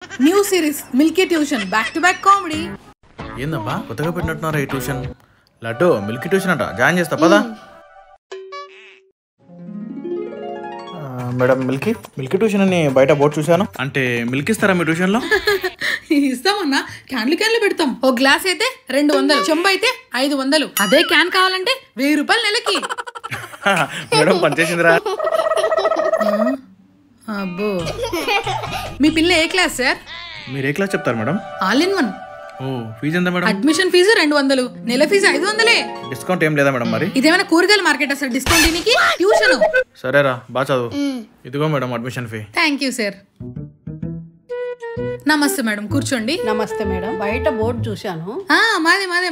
New series Milky tuition back to back comedy. ఏందబ్బా కొత్తగా పెట్టినట్టున్నారా ఈ ట్యూషన్? లడ్డు మిల్కీ ట్యూషన్ అంట, జాయిన్ చేస్తా పదా. మేడం మిల్కీ ట్యూషన్ అని బయట బోర్డు చూశాను. అంటే మిల్క్ ఇస్తారా మీ ట్యూషన్లో? ఇస్తామన్నా, క్యాన్లు పెడతాం. ఓ గ్లాస్ అయితే 200, చెంబు అయితే 500. అదే క్యాన్ కావాలంటే 1000 రూపాయలు నెలకి. మేడం పనిచేసిందిరా. అబ్బో, మీ పిల్ల ఏ క్లాస్ సార్? మీరు ఏ క్లాస్ చెప్తారు మేడం? All in one. ఓ ఫీజు ఎంత మేడం? అడ్మిషన్ ఫీజు 200, నెల ఫీజు 500. డిస్కౌంట్ ఏం లేదా మేడం? మరి ఇదేమైనా కూరగాయల మార్కెట్ సార్ డిస్కౌంట్ దీనికి? ట్యూషన్. సరేరా, బాగా చదువు. ఇదిగో madam admission fee. Thank you sir. నమస్తే మేడం, కూర్చోండి. నమస్తే మేడం, బయట బోర్డు చూశాను.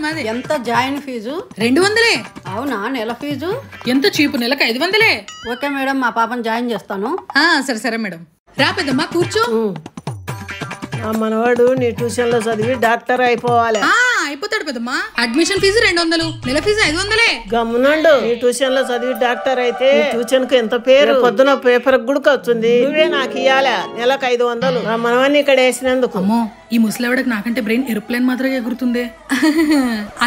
మాదే ఎంత జాయిన్ ఫీజు? 200. అవునా? నెల ఫీజు ఎంత చీపు, నెలకు 500. ఓకే మేడం, మా పాపను జాయిన్ చేస్తాను. సరే మేడం. రా పెద్దమ్మా కూర్చో. మనవాడు నీ ట్యూషన్ లో చదివి డాక్టర్ అయిపోవాలి. అయిపోతాడు పెద్దమ్మా. అడ్మిషన్ ఫీజు 200, నెల ఫీజు 500. గమ్మునండు, నీ ట్యూషన్ లో చదివి డాక్టర్ అయితే ట్యూషన్ కు ఎంత పేరు. పొద్దున పేపర్ కూడా వస్తుంది. నువ్వే నాకు ఇయ్యాల నెలకు 500. మనవాడిని ఇక్కడ వేసినందుకు. అమ్మో, ఈ ముసలివాడికి నాకంటే బ్రెయిన్ ఏరోప్లేన్ మాత్రమే ఎగురుతుంది.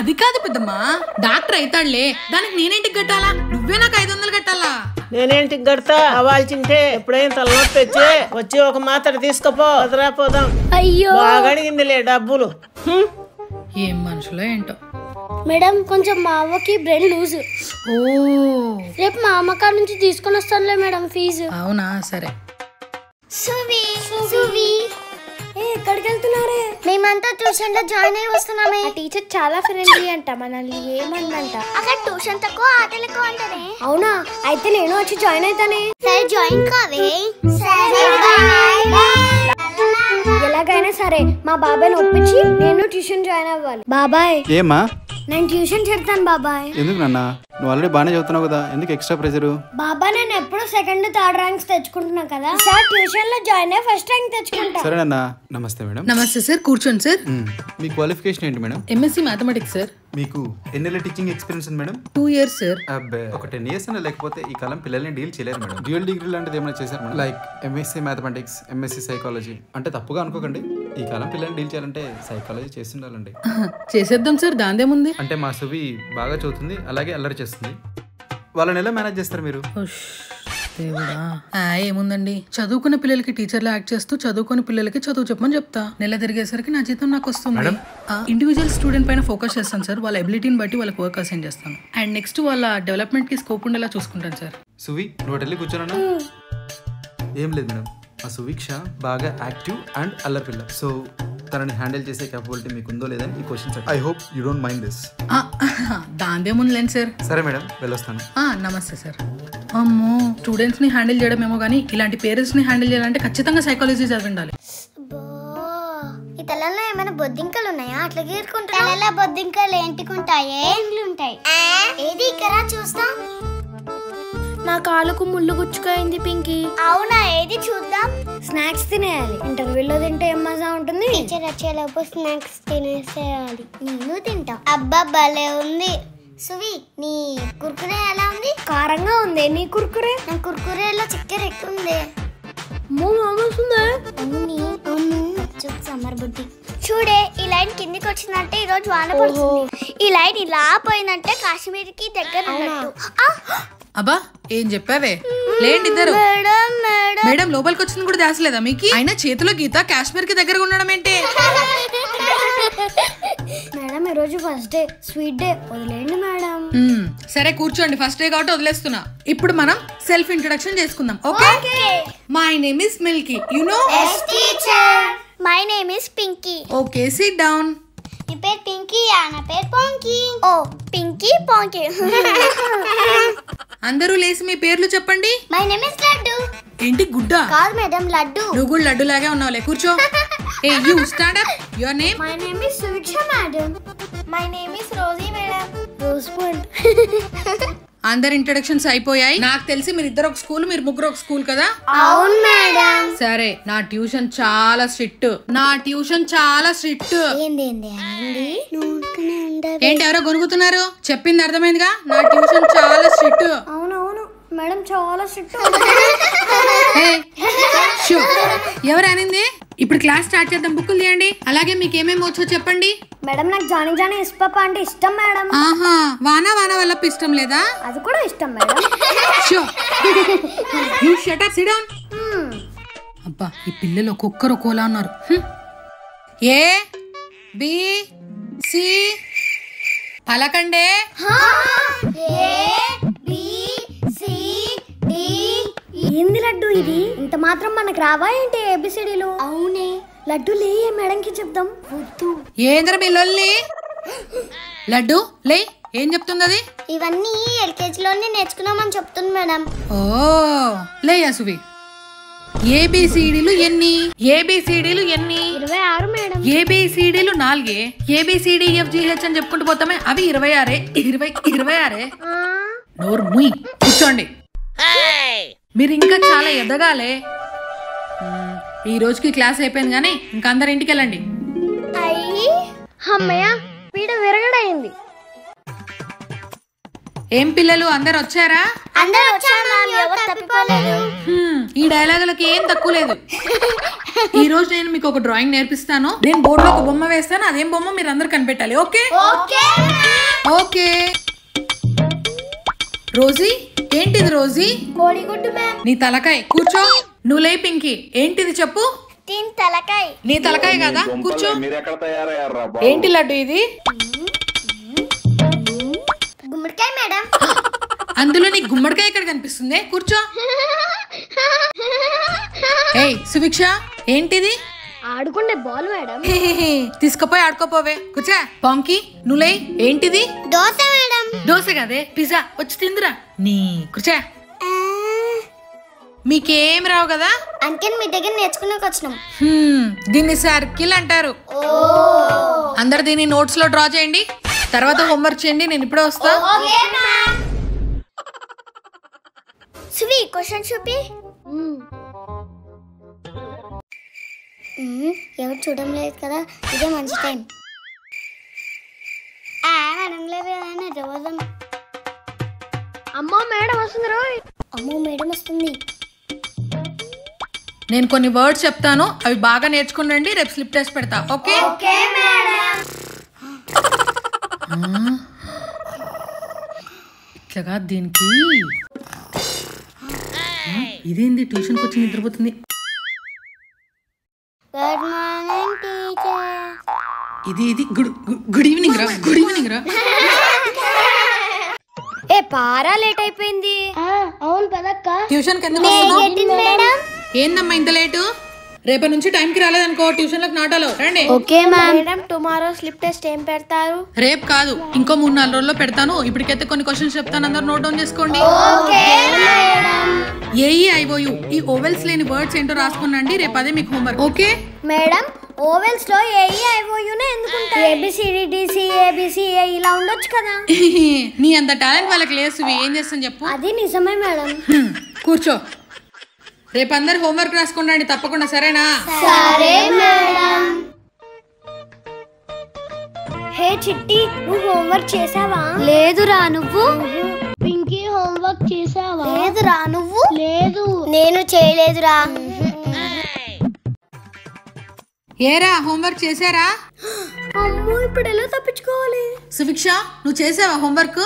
అది కాదు పెద్దమ్మా, డాక్టర్ అవుతాడులే, దానికి నేనేంటికి కట్టాలా? నువ్వే నాకు 500 కట్టాలా? నేనేంటికి కడతా? అవ్వాల్సింటే ఎప్పుడైనా తలనొప్పి వచ్చి ఒక మాత్ర తీసుకుపో, వదరాపోదాం. అయ్యో, బాగా అడిగిందిలే డబ్బులు. ఏం మనుషులో ఏంటో. మేడం కొంచెం మా అవ్వకి బ్రెయిన్ లూజ్. ఓ, రేపు మా అమ్మకాడ నుంచి తీసుకొని వస్తానులే మేడం ఫీజు. అవునా? సరే. ఎక్కడికి వెళ్తున్నారే? మేమంతా ట్యూషన్ లో జాయిన్ అయ్యి వస్తున్నామే. ఆ టీచర్ చాలా ఫ్రెండ్లీ అంట, మనల్ని ఏమందంట. అక్కడ ట్యూషన్ తక్కువ ఆటలు ఎక్కువ అంటారే. అవునా? అయితే నేను వచ్చి జాయిన్ అవుతానే. సరే జాయిన్ కావే. ఎలాగైనా సరే మా బాబాయ్ ఒప్పించి నేను ట్యూషన్ జాయిన్ అవ్వాలి. బాబాయ్ ఏమా? నేను ట్యూషన్ చెప్తాను బాబాయ్. ఎందుకు నాన్న? నువ్వు ఆల్రెడీ బాగానే చదువుతున్నావు కదా, ఎందుకు ఎక్స్ట్రా ప్రెషర్? బాబాయ్ నేను ఎప్పుడు 2nd, 3rd ర్యాంక్స్ తెచ్చుకుంటున్నా కదా, సార్ ట్యూషన్ లో జాయిన్ అయ్యి 1st ర్యాంక్ తెచ్చుకుంటా. సరే నాన్న. నమస్తే మేడం. నమస్తే సార్, కూర్చోండి సార్. మీ క్వాలిఫికేషన్ ఏంటి మేడం? MSc mathematics sir. మీకు ఎన్నేళ్ళ టీచింగ్ ఎక్స్పీరియన్స్ ఉంది మేడం? 2 years sir. అబ్బే, ఒక 10 years అన్న లేకపోతే ఈ కాలం పిల్లల్ని డీల్ చేయలేరు మేడం. డ్యూయల్ డిగ్రీ లాంటిది ఏమైనా చేశారు madam? Like MSc mathematics, MSc psychology. అంటే తప్పుగా అనుకోకండి, ఈ కాలం పిల్లల్ని డీల్ చేయాలంటే సైకాలజీ చేస్తుండాలండి. చేసేద్దాం సార్, దాందేముంది. అంటే మా సువి బాగా చదువుతుంది, అలాగే అల్లరి చేస్తుంది. వాళ్ళని ఎలా మేనేజ్ చేస్తారు మీరు? దేవుడా, ఏముందండి, చదువుకున్న పిల్లలకి టీచర్లా యాక్ట్ చేస్తూ చదువుకున్న పిల్లలకి చదువు చెప్పమని చెప్తా. నెల తిరిగేసరికి నా జీతం నాకు వస్తుంది. ఇండివిజువల్ స్టూడెంట్ పైన ఫోకస్ చేస్తాను సార్. వాళ్ళ ఎబిలిటీని బట్టి వాళ్ళకి వర్క్ అసైన్ చేస్తాను. అండ్ నెక్స్ట్ వాళ్ళ డెవలప్మెంట్ కి స్కోప్ ఉండేలా చూసుకుంటాను సార్. సువి, నువ్వు వెళ్ళి కూర్చోనా? ఏం లేదు మేడం, మా సువీక్ష బాగా యాక్టివ్ అండ్ అల్లరి పిల్ల. సో తనని హ్యాండిల్ చేసే క్యాపబిలిటీ మీకు ఉందో లేదని ఈ questions. I hope you don't mind this. దాందేముందిలేండి సార్. సరే మేడం, వెళ్ళొస్తాను. నమస్తే సార్. అమ్మో, స్టూడెంట్స్ ని హ్యాండిల్ చేయడం ఏమో కానీ ఇలాంటి పేరెంట్స్ ని హ్యాండిల్ చేయాలంటే ఖచ్చితంగా సైకాలజీ చదివిండాలి. ఈ తలలో ఏమైనా బొద్దింకలు ఉన్నాయా? అట్లా గీరుకుంటా. తలలో బొద్దింకలు ఏంటికుంటాయే? ఉంటాయి. ఏది ఇక్కడ చూస్తాం. నా కాలుకు ముళ్ళు గుచ్చుకైంది పింకీ. అవునా? ఏది చూద్దాం. స్నాక్స్ తినేయాలి. ఇంటర్వ్యూలో తింటే ఏం మజా ఉంటుంది. టీచర్ వచ్చేలోపు స్నాక్స్ తినేసేయాలి. నేను తింటా. అబ్బా భలే ఉంది. సువి, నీ కుర్కురే ఎలా ఉంది? కారంగా ఉంది. నీ కుర్కురే? నా కుర్కురేలో చక్కెర ఎక్కువ ఉంది. సమ్మర్ బుద్ధి చూడే, ఈ లైన్ కిందికి వచ్చిందంటే ఈ రోజు వాన పడుతుంది. ఈ లైన్ ఇలా పోయిందంటే కాశ్మీర్ కి దగ్గర ఉన్నట్టు. అబ్బా, ఏం చెప్పావే? లేండి ఇద్దరు. మేడం లోపలికి వచ్చింది కూడా దాసలేదా మీకు? అయినా చేతిలో గీత కాశ్మీర్ కి దగ్గరగా ఉండడం ఏంటి? మేడం ఈ రోజు ఫస్ట్ డే, స్వీట్ డే, వదిలేండి మేడం. సరే కూర్చోండి, ఫస్ట్ డే కాబట్టి వదిలేస్తున్నా. ఇప్పుడు మనం సెల్ఫ్ ఇంట్రొడక్షన్ చేసుకుందాం. Okay? My name is Milky. You know? yes teacher. My name is Pinky. Okay, SIT down. నీ పేరు పింకీ, నా పేరు పాంకీ. Oh Pinky ponky. అందరూ లేసి మీ పేర్లు చెప్పండి. My name is laddu. ఏంటి గుడ్డ? కాదు మేడం, లడ్డు. నువ్వు కూడా లడ్డు లాగే ఉన్నావులే, కూర్చో. Hey you stand up. Your name? My name is Suviksha madam. My name is Rosy madam. Rose point. అందరి ఇంట్రొడక్షన్స్ అయిపోయాయి. నాకు తెలిసి మీరు ఇద్దరు ఒక స్కూల్, మీరు ముగ్గురు ఒక స్కూల్ కదా? అవును మేడం. సరే, నా ట్యూషన్ చాలా స్ట్రిక్ట్. ఏంటి ఎవరో గొనుగుతున్నారు? చెప్పింది అర్థమైందిగా? నా ట్యూషన్ చాలా స్ట్రిక్ట్. అవునవును మేడం, చాలా స్ట్రిక్ట్. ఎవరు అనింది? ఇప్పుడు క్లాస్ స్టార్ట్ చేద్దాం. బుక్కులు తీయండి. అలాగే మీకు ఏమేమి వచ్చో చెప్పండి. మేడం నాకు జానీ జానీ ఇస్పాప అంటే ఇష్టం మేడం. ఆహా, వానా వానా వల్ల ఇష్టం లేదా? అది కూడా ఇష్టం madam. You shut up, sit down. అబ్బా, ఈ పిల్లలు ఒక్కొక్కరు ఒక్కోలా ఉన్నారు. ఏ బి సి పలకండే. ఏంది లడ్డు ఇది? ఇంత మాత్రం మనకు రావా ఏంటి ఏబిసిడీలు? అవునే లడ్డు లే, మేడంకి చెప్దాం. ఏంద్ర మీ లొల్లి? లడ్డు లే, ఏం చెప్తుంది అది? ఇవన్నీ ఎల్కేజీలోనే నేర్చుకున్నామని చెప్తుంది మేడం. ఓ లే అసువి. ఏబిసిడీలు ఎన్ని? ఏబిసిడీలు ఎన్ని? 26 మేడం. ఏబిసిడీలు 4. ABCDEFGH అని చెప్పుకుంటూ పోతామే, అవి 26. నోరు ముయ్, కూర్చోండి. మీరు ఇంకా చాలా ఎదగాలే. ఈ రోజుకి క్లాస్ అయిపోయింది కానీ ఇంకా అందరు ఇంటికి వెళ్ళండి. అమ్మయ్య, పీడ విరగడైంది. ఏం పిల్లలు అందరు వచ్చారా? ఈ డైలాగులకి ఏం తక్కువ లేదు. ఈ రోజు నేను మీకు ఒక డ్రాయింగ్ నేర్పిస్తాను. నేను బోర్డులో ఒక బొమ్మ వేస్తాను. అదేం బొమ్మ మీరు అందరు కనిపెట్టాలి. Okay okay. రోజీ, ఏంటిది రోజీ? కోడిగుడ్డు మ్యామ్. నీ తలకాయ. కూర్చో. నువ్వు లే పింకీ. ఏంటిది చెప్పు? తలకాయ. నీ తలకాయ కదా, కూర్చో. ఏంటి లడ్డు ఇది? గుమ్మడికాయ మేడం. అందులో నీ గుమ్మడికాయ ఎక్కడ కనిపిస్తుంది? కూర్చో. ఏయ్ సుభిక్ష, ఏంటిది? ఆడుకునే బాల్ మేడం. తీసుకుపోయి ఆడుకోపోవే. కూర్చో. పాంకి, నువ్వులే. ఏంటిది? దోశ మేడం. దోశ కదే, పిజ్జా. వచ్చి తిందురా. నీ కూర్చో. మీకేం రావు కదా? అందుకే మీ దగ్గర నేర్చుకునేకి వచ్చినాం. దీన్ని సర్కిల్ అంటారు. అందరు దీన్ని నోట్స్ లో డ్రా చేయండి. తర్వాత హోంవర్క్ చేయండి. నేను ఇప్పుడే వస్తా. సువి, క్వశ్చన్ చూపి. ఎవరు చూడడం లేదు కదా, ఇదే మంచి టైం. మేడం లేదు కదా, అమ్మో మేడం వస్తుంది రోయ్. అమ్మో మేడం వస్తుంది. నేను కొన్ని వర్డ్స్ చెప్తాను, అవి బాగా నేర్చుకుని రండి. రేపు స్లిప్ టెస్ట్ పెడతా. ఓకే? ఇట్లాగా దీనికి. ఇదేంది ట్యూషన్కి వచ్చి నిద్రపోతుంది? Good morning teacher. ఇది గుడ్ ఈవినింగ్ రా. గుడ్ ఈవినింగ్ రా. ఏ పారా, లేట్ అయిపోయింది. అవును పదక్క. ట్యూషన్ కి ఎందుకు వస్తున్నావు? ఏందమ్మా ఇంత లేటు? రేపటి నుంచి టైం కి రాలేదనుకో ట్యూషన్ లకు నాటాలో. రండి. Okay madam. Tomorrow slip test ఏం పెడతారు? రేపు కాదు, ఇంకో 3-4 రోజుల్లో పెడతాను. ఇప్పటికైతే కొన్ని క్వశ్చన్స్ చెప్తాను, అందరు నోట్ డౌన్ చేసుకోండి. AEIOU, ఈ ఓవెల్స్ లేని వర్డ్స్ ఏంటో రాసుకున్నాండి. రేపు అదే మీకు హోంవర్క్. ఓకే మేడం, ఓవెల్స్ లో AEIOU నే ఎందుకుంటాయి? ABCDDCABCA ఇలా ఉండొచ్చు కదా. నీ అంత టాలెంట్ వాళ్ళకి లేదు. ఏం చేస్తాను చెప్పు? అది నిజమే మేడం. కూర్చో. రేపు అందరు హోంవర్క్ రాసుకుంటండి తప్పకుండా, సరేనా? సరే మేడం. హే చిట్టి, నువ్వు హోంవర్క్ చేసావా? లేదురా. నువ్వు? పింకీ హోంవర్క్ చేసావా? లేదురా. నువ్వు? లేదు. నేను చేయలేదురా. ఏరా హోంవర్క్ చేశారా? అమ్మో, ఇప్పుడు ఎలా తప్పించుకోవాలి? సుభిక్ష, నువ్వు చేసావా హోంవర్క్?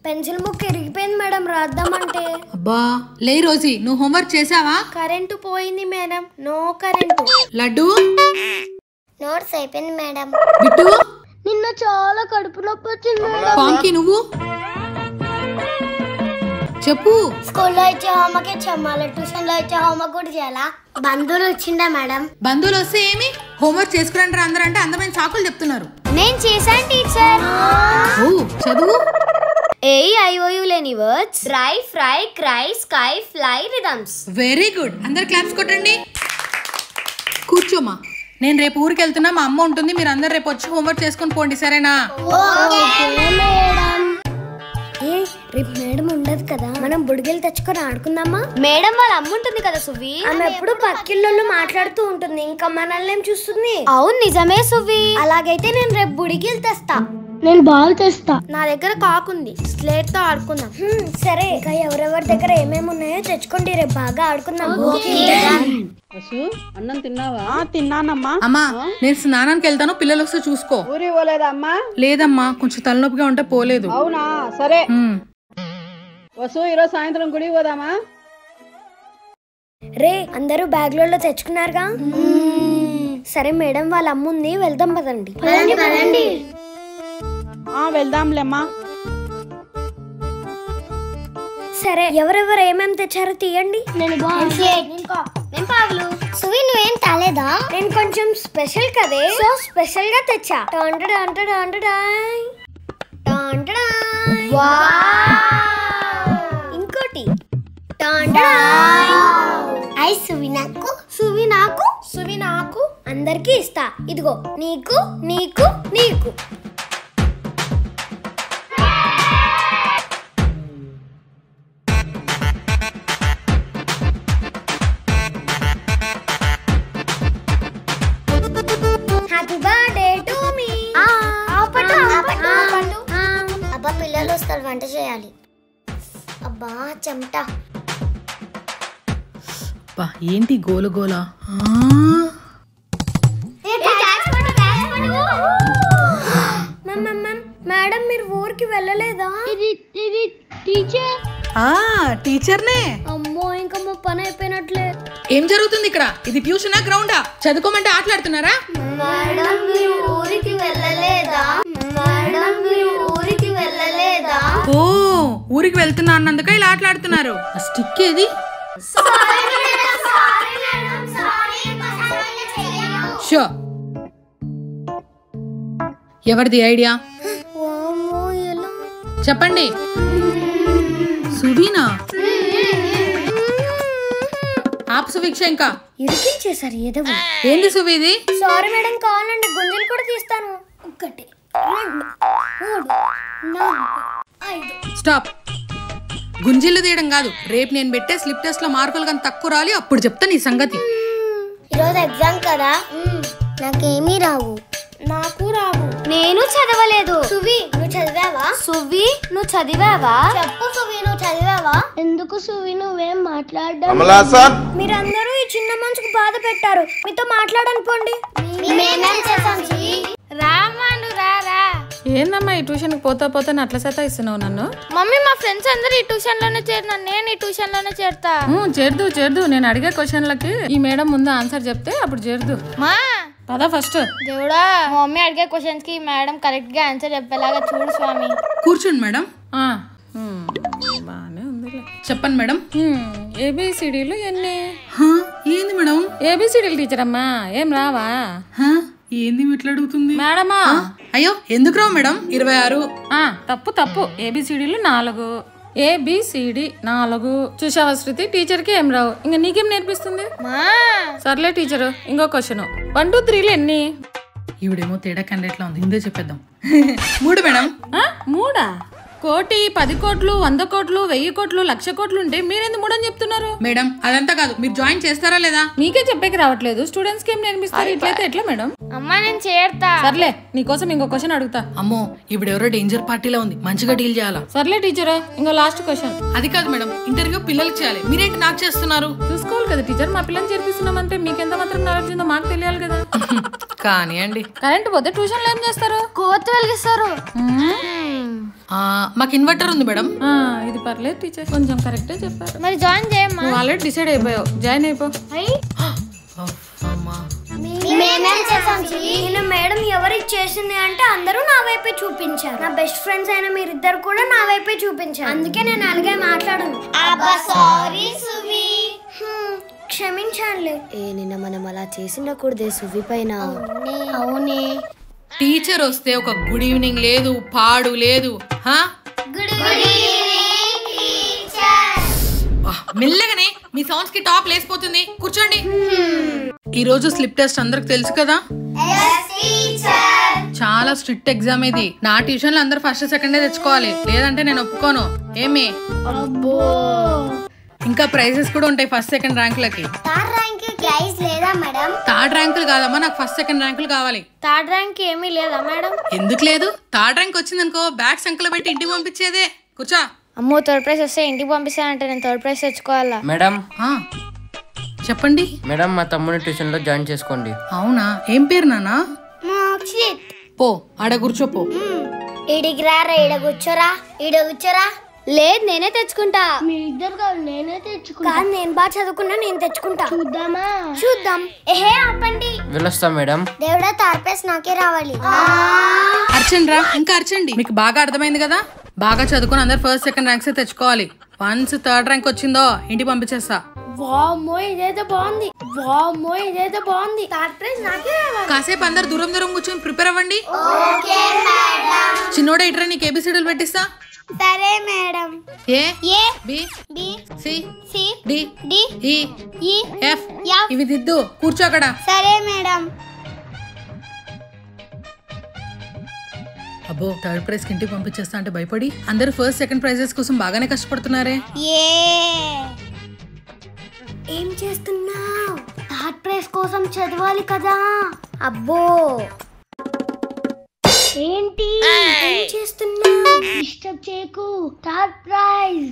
పెన్సిల్ ముక్క ఇరిగిపోయింది మేడం, రాద్దామంటే. అబ్బా లే రోజీ, నువ్వు హోంవర్క్ చేసావా? కరెంటు పోయింది madam. No current. Laddu, notes అయిపోయింది మేడం. బిట్టు, నిన్న చాలా కడుపు నొప్పి వచ్చింది మేడం. పాంకి, నువ్వు చెప్పు. స్కూల్లో ఇచ్చే హోంవర్క్ ఇచ్చామాలి, ట్యూషన్ లో ఇచ్చే హోంవర్క్ కూడా చేయాలా? బంధువులు వచ్చిందా మేడం? బంధువులు వస్తే ఏమి? హోంవర్క్ చేసుకురంటారా అందరూ అంటే అందమైన సాకులు చెప్తున్నారు. నేను చేశాను టీచర్. ఓ చదువు. AEIOU లేని words: dry, fry, cry, sky, fly, rhythms. Very good. అందరు క్లాప్స్ కొట్టండి. కూర్చోమా. నేను రేపు ఊరికి వెళ్తున్నా, మా అమ్మ ఉంటుంది. మీరు అందరు రేపు వచ్చి హోంవర్క్ చేసుకుని పోండి, సరేనా? రేపు మేడం ఉండదు కదా, మనం బుడిగలు తెచ్చుకొని ఆడుకుందామా? మేడం వాళ్ళ అమ్మ ఉంటుంది కదా సువి. ఆమె ఎప్పుడు పక్కిళ్ళలో మాట్లాడుతూ ఉంటుంది, ఇంకా మనల్ని ఏం చూస్తుంది? అవును నిజమే సువి. అలాగైతే నేను రేపు బుడిగిలు తెస్తా. నేను బాల్ తెస్తా. నా దగ్గర కాకుంది, స్లేట్ తో ఆడుకుందాం. సరే, ఇంకా ఎవరెవరి దగ్గర ఏమేమి ఉన్నాయో తెచ్చుకోండి, రేపు బాగా ఆడుకుందాం. వసు అన్నం తిన్నావా? తిన్నానమ్మా. అమ్మా నేను స్నానానికి వెళ్తాను, పిల్లలు వస్తే చూసుకో. ఊరి పోలేదా అమ్మా? లేదమ్మా, కొంచెం తలనొప్పిగా ఉంటే పోలేదు. అవునా, సరే. ఉమ్. వసు ఈరోజు సాయంత్రం గుడికి పోదామా? రే, అందరూ బ్యాగ్లలో తెచ్చుకున్నారుగా? సరే మేడం, వాళ్ళ అమ్ముంది, వెళ్దాం పదండి. వెళ్దాంలేమ్మా. సరే, ఎవరెవరు ఏమేమి తెచ్చారో తీయండి. సువి నువ్వేం తాలేదా? నేను కొంచెం స్పెషల్ కదే, సో స్పెషల్ గా తెచ్చా. ఇంకోటి సువి నాకు అందరికి ఇస్తా. ఇదిగో నీకు నీకు నీకు. Happy birthday to me. అబ్బా పిల్లలు వస్తారు, వంట చేయాలి. అబ్బా చెమట. ఏంటి గోల గోల? మేడం మీరు ఊరికి వెళ్ళలేదా? టీచర్నే. అమ్మో, ఇంకా మా పని అయిపోయినట్లే. ఏం జరుగుతుంది ఇక్కడ? ఇది ట్యూషనా గ్రౌండా? చదువుకోమంటే ఆటలాడుతున్నారా? మేడం మీరు ఊరికి వెళ్ళలేదా? ఓ, ఊరికి వెళ్తున్నా అన్నందుక ఇలా ఆటలాడుతున్నారు. స్టిక్ ఏది? షో, ఎవరిది ఐడియా చెప్పండి. సువీనా? ఆపు సువీక్ష, ఇంకా ఇరికించేసారు ఏదో. ఏంది సువి ఇది? సారీ మేడం, కావాలండి గుంజలు కూడా తీస్తాను. 1 2 3 4 5. స్టాప్. గుంజిళ్ళు తీయడం కాదు, రేపు నేను పెట్టే స్లిప్ టెస్ట్ లో మార్కులు కానీ తక్కువ రాలి, అప్పుడు చెప్తా నీ సంగతి. ఈరోజు ఎగ్జామ్ కదా, నాకేమీ రావు. నాకు రావు. నేను చదవలేదు. సువి నువ్వు చదివావా? సువి నువ్వు చదివావా? చెప్పు సువి నువ్వు చదివావా? ఎందుకు సువి నువ్వేం మాట్లాడడం? మీరందరూ ఈ చిన్న మనసుకు బాధ పెట్టారు, మీతో మాట్లాడనుకోండి. రామాను రారా. ఏందమ్మా ఈ ట్యూషన్ కి పోతా పోతా అట్లా సతాయిస్తున్నావు నన్ను? మమ్మీ మా ఫ్రెండ్స్ అందరూ ఈ ట్యూషన్ లోనే చేరినా, నేను ఈ ట్యూషన్ లోనే చేరుతా. చేరదు. నేను అడిగే క్వశ్చన్లకి ఈ మేడం ముందు ఆన్సర్ చెప్తే అప్పుడు చేరదు. మా పదా ఫస్ట్. దేవుడా, మా మమ్మీ అడిగే క్వశ్చన్స్ కి మేడం కరెక్ట్ గా ఆన్సర్ చెప్పేలాగా చూడు స్వామి. కూర్చోండి మేడం. బానే ఉందిలే. చెప్పండి మేడం. ఏబిసిడీలు ఎన్ని? ఏంది మేడం? ఏబిసిడీలు టీచర్ అమ్మా, ఏం రావా? ఏంది ఇట్లా అడుగుతుంది మేడమా? అయ్యో ఎందుకు రావు మేడం? 26. తప్పు. ఏబిసిడీలు 4. ABCD 4. చూసావా శృతి, టీచర్ కి ఏం రావు, ఇంకా నీకేం నేర్పిస్తుంది? సర్లే టీచర్, ఇంకో క్వశ్చన్. 1 2 3లు ఎన్ని? ఈవిడేమో తేడా కండెట్లా ఉంది, ముందే చెప్పేద్దాం. 3 మేడం. 3? 1 కోటి 10 కోట్లు 100 కోట్లు 1000 కోట్లు 1,00,000 కోట్లు ఉంటే మీరెందుకు 3 అని చెప్తున్నారు? మేడం అదంతా కాదు, మీరు జాయిన్ చేస్తారా లేదా? మీకే చెప్పేకి రావట్లేదు, స్టూడెంట్స్ కి ఏం నేర్పిస్తారు? ఇట్లయితే ఎట్లా మేడం? అమ్మా నేను చేరుతా. సర్లే, నీకోసం ఇంకో క్వశ్చన్ అడుగుతా. అమ్మో ఇవిడెవరో డేంజర్ పార్టీలో ఉంది, మంచిగా డీల్ చేయాలా? సర్లే టీచర్, ఇంకో లాస్ట్ క్వశ్చన్. అది కాదు మేడం, ఇంటర్వ్యూ పిల్లలకి చేయాలి, మీరేంటి నాకు చేస్తున్నారు? చూసుకోవాలి కదా టీచర్, మా పిల్లల్ని చేర్పిస్తున్నామంటే మీకు ఎంత మాత్రం నాలెడ్జ్ ఉందో మాకు తెలియాలి కదా. కానీ అండి కరెంట్ పోతే ట్యూషన్ లో ఏం చేస్తారు? కోతి వెలిగిస్తారు. మాకు ఇన్వర్టర్ ఉంది మేడం. ఇది పర్లేదు టీచర్, కొంచెం కరెక్టే చెప్పారు. మరి జాయిన్ చేయమ్మా. నువ్వు ఆల్రెడీ డిసైడ్ అయిపోయావు, జాయిన్ అయిపో. నేను మేడం ఎవరికి చేసింది అంటే అందరూ నా వైపే చూపించారు. నా బెస్ట్ ఫ్రెండ్స్ అయిన మీరిద్దరు కూడా నా వైపే చూపించారు, అందుకే నేను అలాగే మాట్లాడను. క్షమించానులే. నిన్న మనం అలా చేసిండకూడదే సువి పైన. అవునే. టీచర్ వస్తే ఒక గుడ్ ఈవినింగ్ లేదు, పాడు లేదు. మెల్లగానే మీ సౌండ్స్ కి టాప్ లేసిపోతుంది, కూర్చోండి. ఈ రోజు స్లిప్ టెస్ట్ అందరికి తెలుసు కదా, చాలా స్ట్రిక్ట్ ఎగ్జామ్ ఇది. నా ట్యూషన్ లో అందరు ఫస్ట్ సెకండ్ తెచ్చుకోవాలి, లేదంటే నేను ఒప్పుకోను. ఏమి ఇంకా ప్రైజెస్ కూడా ఉంటాయి ఫస్ట్ సెకండ్ ర్యాంకులకి. ప్రైజ్ లేదా మేడం? థర్డ్ ర్యాంకులు కాదమ్మా, నాకు ఫస్ట్ సెకండ్ ర్యాంకులు కావాలి. థర్డ్ ర్యాంక్ ఏమీ లేదా మేడం? ఎందుకు లేదు? థర్డ్ ర్యాంక్ వచ్చిందనుకో బ్యాగ్ సంకలో పెట్టి ఇంటికి పంపించేదే. కూర్చో. అమ్మో థర్డ్ ప్రైజ్ వస్తే ఇంటికి పంపిస్తానంటే నేను థర్డ్ ప్రైజ్ తెచ్చుకోవాలా? మేడం చెప్పండి. మేడం మా తమ్ముని ట్యూషన్ లో జాయిన్ చేసుకోండి. అవునా? ఏం పేరు నానా? మోక్షిత్. పో ఆడ కూర్చోపో. ఈడికి రారా, ఈడ కూర్చోరా, ఈడ కూర్చోరా. లేదు నేనే తెచ్చుకుంటా. మీ ఇద్దరు కాదు నేనే తెచ్చుకుంటా. కాదు నేను బాగా చదువుకున్నా, నేను తెచ్చుకుంటా. చూద్దామా? చూద్దాం. ఏహే ఆపండి. వెళ్ళొస్తా మేడం. దేవుడా థర్డ్ ప్రైజ్ నాకే రావాలి. అర్చండి రా, ఇంకా అర్చండి. మీకు బాగా అర్థమైంది కదా? బాగా చదువుకుని అందరు ఫస్ట్ సెకండ్ ర్యాంక్స్ తెచ్చుకోవాలి. వన్స్ థర్డ్ ర్యాంక్ వచ్చిందో ఇంటికి పంపించేస్తా. వామ్మో ఇదేదో బాగుంది. వామ్మో ఇదేదో బాగుంది. థర్డ్ ప్రైజ్ నాకే రావాలి. కాసేపు అందరు దూరం దూరం కూర్చొని ప్రిపేర్ అవ్వండి. చిన్నోడ ఇట్రా, నీకు ఏబిసిడీలు పెట్టిస్తా. సరే madam. A A B B C C D D E E F F. ఇవి దిద్దు. కూర్చో అక్కడ. సరే మేడం. అబ్బో థర్డ్ ప్రైజ్ కి ఇంటికి పంపించేస్తా అంటే భయపడి అందరూ ఫస్ట్ సెకండ్ ప్రైజెస్ కోసం బాగానే కష్టపడుతున్నారే. ఏం చేస్తున్నావు? థర్డ్ ప్రైజ్ కోసం చదవాలి కదా. అబ్బో ఏంటి ఏం చేస్తున్నావు? డిస్టర్బ్ చేయకు. Third prize.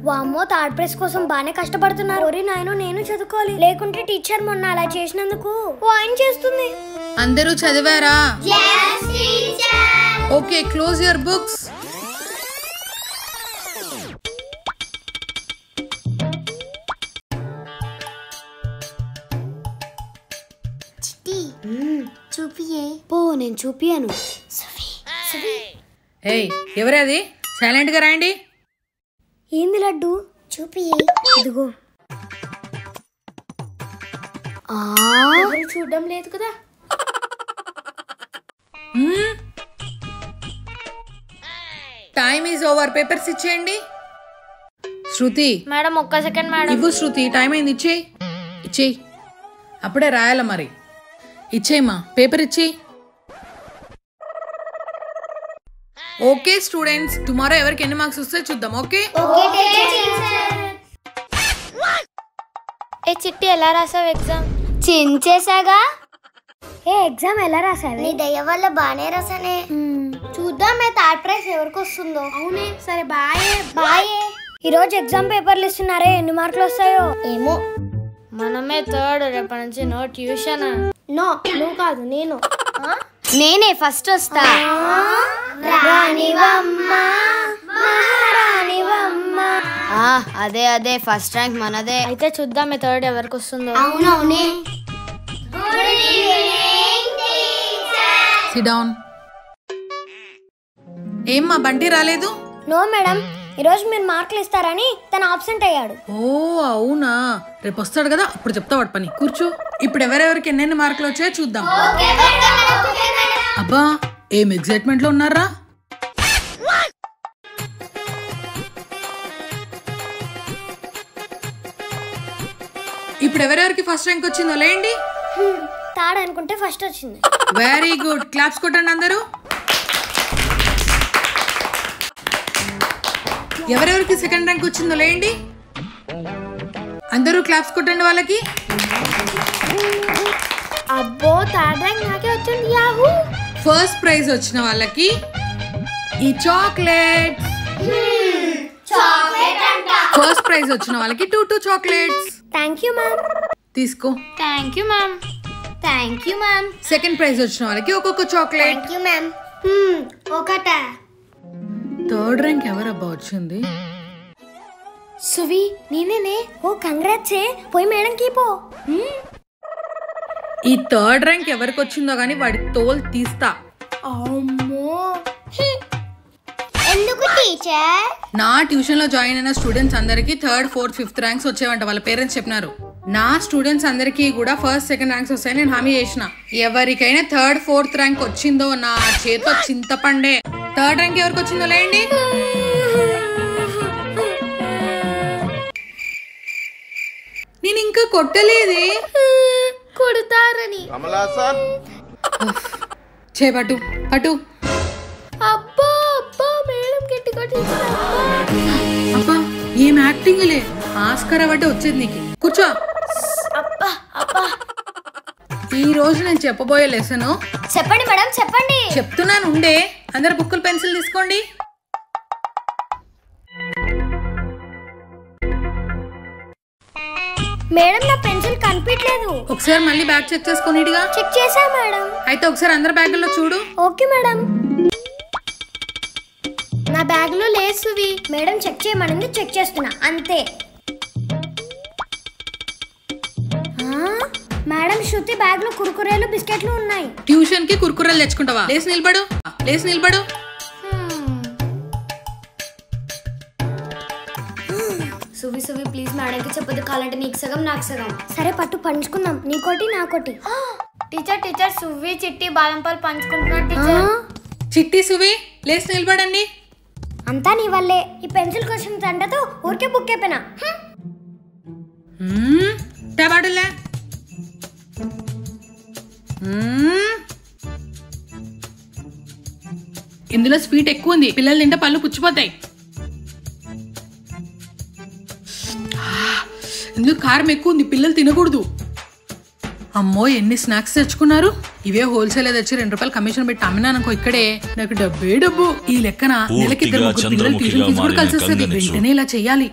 వామ్మో థర్డ్ ప్రైజ్ కోసం బానే కష్టపడుతున్నారు. ఒరే నాయనో నేను చదువుకోవాలి, లేకుంటే టీచర్ మొన్న అలా చేసినందుకు వాయిన్ చేస్తుంది. అందరూ చదివారా? Okay close your books. చూపియే. పో నేను చూపియాను. ఏయ్ ఎవరే అది? సైలెంట్ గా రాయండి. ఏంది లడ్డు? చూపియే. ఇదిగో. చూడడం లేదు కదా. Time is over. పేపర్స్ ఇచ్చేయండి. శృతి. మేడం ఒక్క సెకండ్ మేడం. ఇవ్వు శృతి, టైం అయింది. ఇచ్చేయి ఇచ్చేయి. అప్పుడే రాయాల మరి. ఇచ్చేయమ్మా, పేపర్ ఇచ్చేయి. ఓకే స్టూడెంట్స్, టుమారో ఎవరికి ఎన్ని మార్క్స్ వస్తే చూద్దాం. ఓకే ఏ చిట్టి ఎలా రాసావు ఎగ్జామ్? చించేసాగా. ఏ ఎగ్జామ్ ఎలా రాసావు? నీ దయ వల్ల బానే రాసానే. చూద్దాం థర్డ్ ప్రైజ్ ఎవరికి వస్తుందో. అవునే. సరే బాయ్. బాయ్. ఈ రోజు ఎగ్జామ్ పేపర్లు ఇస్తున్నారే, ఎన్ని మార్కులు వస్తాయో ఏమో. మనమే థర్డ్. రేపటి నుంచి నో ట్యూషన్. నో నువ్వు కాదు నేను. నేనే ఫస్ట్ వస్తా. అదే అదే ఫస్ట్ ర్యాంక్ మనదే. అయితే చూద్దాం థర్డ్ ఎవరికి వస్తుందో. అవునవునే. Sit down. ఏమ్మా బంటి రాలేదు? నో మేడం, ఈరోజు మీరు మార్కులు ఇస్తారని తను ఆబ్సెంట్ అయ్యాడు. ఓ అవునా, రేపు వస్తాడు కదా అప్పుడు చెప్తా వాడి పని. కూర్చో. ఇప్పుడు ఎవరెవరికి ఎన్నెన్ని మార్కులు వచ్చాయో చూద్దాం. అబ్బా ఏం ఎగ్జైట్మెంట్ లో ఉన్నారా? ఇప్పుడు ఎవరెవరికి ఫస్ట్ ర్యాంక్ వచ్చిందో లేండి. థర్డ్ అనుకుంటే ఫస్ట్ వచ్చింది. Very good. క్లాప్స్ కొట్టండి అందరూ. ఎవరెవరికి సెకండ్ ర్యాంక్ వచ్చిందో లేండి. అందరూ క్లాప్స్ కొట్టండి వాళ్ళకి. అబ్బో థర్డ్ ర్యాంక్ నాకే వచ్చింది. యాహూ. ఫస్ట్ ప్రైజ్ వచ్చిన వాళ్ళకి ఈ చాక్లెట్. ఫస్ట్ ప్రైజ్ వచ్చిన వాళ్ళకి 2 చాక్లెట్స్. Thank you ma'am. తీసుకో. Thank you ma'am. Thank you ma'am. Second prize వచ్చిన వాళ్ళకి ఒక్కొక్క చాక్లెట్. Thank you ma'am. ఒకటా. థర్డ్ ర్యాంక్ ఎవరబ్బా వచ్చింది? సువి నేనేనే. ఓ కంగ్రాట్స్. పోయి మేడంకి పో. ఈ థర్డ్ ర్యాంక్ ఎవరికి వచ్చిందో గానీ వాడి తోలు తీస్తా. అమ్మో ఎందుకు టీచర్? నా ట్యూషన్ లో జాయిన్ అయిన స్టూడెంట్స్ అందరికి 3rd, 4th, 5th ర్యాంక్స్ వచ్చేవంట. వాళ్ళ పేరెంట్స్ చెప్పినారు. నా స్టూడెంట్స్ అందరికి కూడా 1st, 2nd ర్యాంక్స్ వస్తాయని నేను హామీ చేసిన. ఎవరికైనా 3rd, 4th ర్యాంక్ వచ్చిందో నా చేతితో చింతపండే. థర్డ్ ర్యాంక్ ఎవరికి వచ్చిందో లేండి. నేను ఇంకా కొట్టలేదే. కొడతారని. చే పట్టు పట్టు. అబ్బా అబ్బా మేడం గట్టి కొట్టేసింది. అబ్బా ఏం యాక్టింగ్ లే. ఆస్కార్ అవార్డు వచ్చేది నీకు. కూర్చో. అబ్బా అబ్బా ఈ రోజు నేను చెప్పబోయే లెసన్ చెప్పండి మేడం చెప్పండి. చెప్తున్నాను ఉండే. అందరు బుక్కులు పెన్సిల్ తీసుకోండి. మేడం నా పెన్సిల్ కనిపించలేదు. ఒకసారి మళ్ళీ బ్యాగ్ చెక్ చేసుకునిగా. చెక్ చేసా మేడం. అయితే ఒకసారి అందరి బ్యాగుల్లో చూడు. Okay madam. నా బ్యాగ్ లో లేదు సువి. మేడం చెక్ చేయమనింది, చెక్ చేస్తున్నా అంతే. మేడం శృతి బ్యాగ్ లో కుర్కురేలు బిస్కెట్లు ఉన్నాయి. ట్యూషన్ కి కుర్కురేలు తెచ్చుకుంటావా? లేసి నిలబడు, లేసి నిలబడు. సువి సువి ప్లీజ్ మేడంకి చెప్పదు. కాలంటే నీకు సగం నాకు సగం. సరే పట్టు పంచుకుందాం. నీకోటి నాకోటి. టీచర్ టీచర్ సువ్వి చిట్టి బాదం పాలు పంచుకుంటున్నారు టీచర్. చిట్టి సువి లేసి నిలబడండి. అంతా నీ వల్లే. ఈ పెన్సిల్ క్వశ్చన్ అంటతో ఊరికే బుక్ అయిపోయినా. బాడులే ఇందులో స్వీట్ ఎక్కువ ఉంది. పిల్లలు తింటే పళ్ళు పుచ్చిపోతాయి. ఇందులో కారం ఎక్కువ ఉంది. పిల్లలు తినకూడదు. అమ్మో ఎన్ని స్నాక్స్ తెచ్చుకున్నారు. ఇవే హోల్సేల్ తెచ్చి 2 రూపాయలు కమిషన్ పెట్టి అమ్మినానుకో ఇక్కడే నాకు డబ్బు. ఈ లెక్కన నెలకి 2 పిల్లలు ట్యూషన్ ఫీజు కూడా కలిసి వస్తుంది. వెంటనే ఇలా చెయ్యాలి.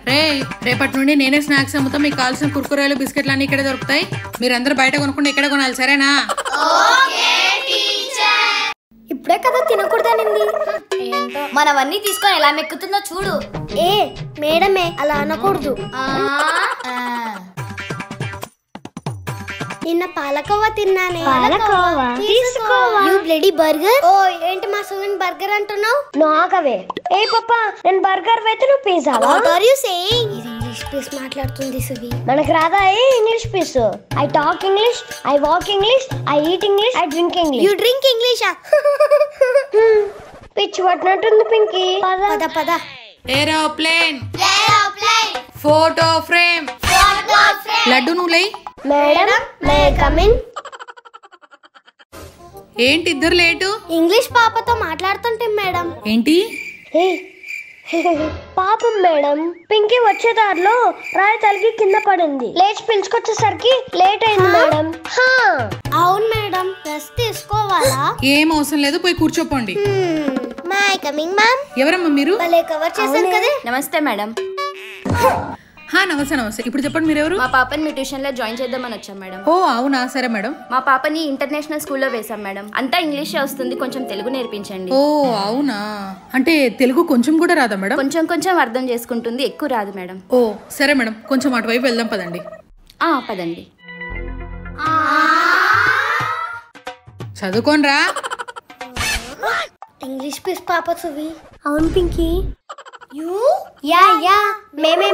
రేపటి నుండి నేనే స్నాక్స్ అమ్ముతా. మీకు కావాల్సిన కుర్కురేలు బిస్కెట్లు అన్ని ఇక్కడే దొరుకుతాయి. మీరందరూ బయట కొనుక్కుంటే ఇక్కడే కొనాలి, సరేనా? ఇప్పుడే కదా తినకూడదనింది. మనవన్నీ తీసుకొని ఎలా మెక్కుతుందో చూడు. ఏ మేడమే అలా అనకూడదు. నిన్న పాలకోవా తిన్నానే. పాలకోవా తీసుకోవా. You bloody burger. ఓ ఏంటి మా సువిన్ బర్గర్ అంటున్నావు? నాకవే. ఏ పాపా నేను బర్గర్ అయితే నువ్వు pizza. What are you saying? English piece మాట్లాడుతుంది సువి. మనకు రాదా English piece? I talk English, I walk English, I eat English, I drink English. You drink ఇంగ్లీషా? పిచ్ పట్టినట్టుంది పింకీ. పద పద. Aeroplane, photo frame. లడ్డు నువ్వు lie. Madam may come in. ఏంటి ఇద్దరు లేటు? ఇంగ్లీష్ పాపతో మాట్లాడుతుంటే మేడం. ఏంటి? పాపం మేడం, పింకీ వచ్చే దారిలో రాయి తలిగి కింద పడింది. లేచి పిలుచుకొచ్చేసరికి లేట్ అయింది మేడం. అవును మేడం. రెస్ట్ తీసుకోవాలా? ఏం అవసరం లేదు, పోయి కూర్చోపోండి. My coming ma'am. ఎవరమ్మా మీరు? భలే కవర్ చేశారు కదా. నమస్తే మేడం. నమస్తే. ఇప్పుడు చెప్పండి మీరెవరు? మా పాపని మీ ట్యూషన్ లో జాయిన్ చేద్దామని వచ్చాం మేడం. ఓ అవునా, సరే మేడం. మా పాపని ఇంటర్నేషనల్ స్కూల్లో వేసాం మేడం. అంతా ఇంగ్లీషే వస్తుంది, కొంచెం తెలుగు నేర్పించండి. ఓ అవునా, అంటే తెలుగు కొంచెం కూడా రాదా మేడం? కొంచెం కొంచెం అర్థం చేసుకుంటుంది, ఎక్కువ రాదు మేడం. ఓ సరే మేడం, కొంచెం అటువైపు వెళ్దాం పదండి. పదండి. చదువుకోనరా. ఇంగ్లీష్ పీస్ పాప సువి. అవును పింకీ. యా మేమే.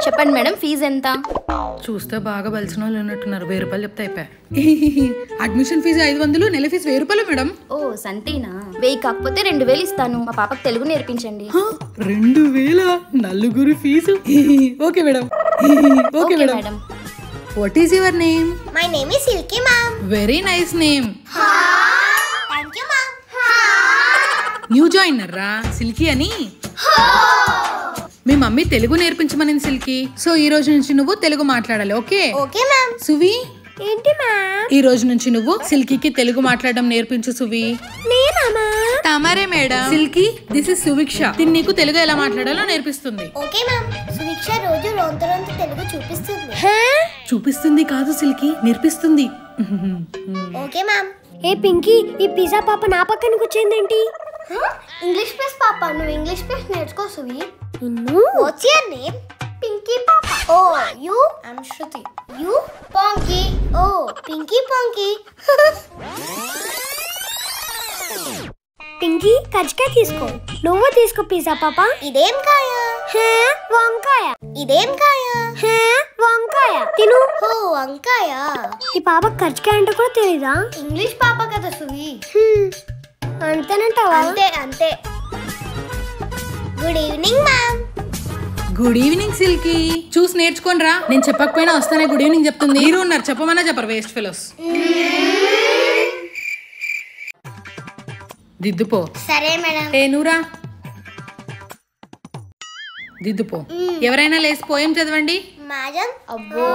చెప్పండి మేడం, ఫీజు ఎంత? చూస్తే బాగా బలిసిన వాళ్ళు ఉన్నట్టున్నారు. 1000 రూపాయలు చెప్తే అయిపోయా. అడ్మిషన్ ఫీజు 500, నెల ఫీజు 1000 రూపాయలు మేడం. ఓ సంతేనా? 1000 కాకపోతే 2000 ఇస్తాను. మా పాపకు తెలుగు నేర్పించండి. 2000? నలుగురు ఫీజు. Okay madam. Okay madam. What is your name? My name is Silky ma'am. Very nice name. Thank you ma'am. New joiner రా సిల్కీ అని. మీ మమ్మీ తెలుగు నేర్పించమనింది సిల్కీ. సో ఈ రోజు నుంచి నువ్వు తెలుగు మాట్లాడాలి, ఓకే? Okay ma'am. సువి ఏంటి మ్యామ్? ఈ రోజు నుంచి నువ్వు సిల్కీకి తెలుగు మాట్లాడడం నేర్పించు సువి. నేనా మ్యామ్? తమరే madam. Silky this is Suviksha. తిని నీకు తెలుగు ఎలా మాట్లాడాలో నేర్పిస్తుంది. Okay ma'am. సువిక్ష రోజు రొంత తెలుగు చూపిస్తుంది. చూపిస్తుంది కాదు సిల్కీ, నేర్పిస్తుంది. Okay ma'am. ఏ పింకీ, ఈ పిజ్జా పాప నా పక్కన కూర్చోయిందేంటి? ఇంగ్లీష్ ప్లస్ పాప, నువ్వు ఇంగ్లీష్ ప్లస్ నేర్చుకో సువి. What's your name? పింకీ పాప. Oh you? I am Shruti. You? Panky. Oh Pinky Panky. Pinky కజ్జికాయ తీసుకో. నువ్వు తీసుకో పిజ్జా పాప. ఇదేం కాయ? వంకాయ. ఇదేం కాయ? వంకాయ. తిను. ఓ వంకాయ. ఈ పాప కజ్జికాయ అంటే కూడా తెలీదా? ఇంగ్లీష్ పాప కదా సువి. అంతేనంటావా? అంతే. Good evening ma'am. Good evening silky. చూసి నేర్చుకోని రా. నేను చెప్పకపోయినా వస్తానే గుడ్ ఈవినింగ్ చెప్తుంది. మీరు ఉన్నారు, చెప్పమన్నా చెప్పరు, వేస్ట్ ఫెలోస్. దిద్దుపో. సరే మేడం. నూరా దిద్దుపో. ఎవరైనా లేసి పోయం చదవండి. మేడం. అబ్బో.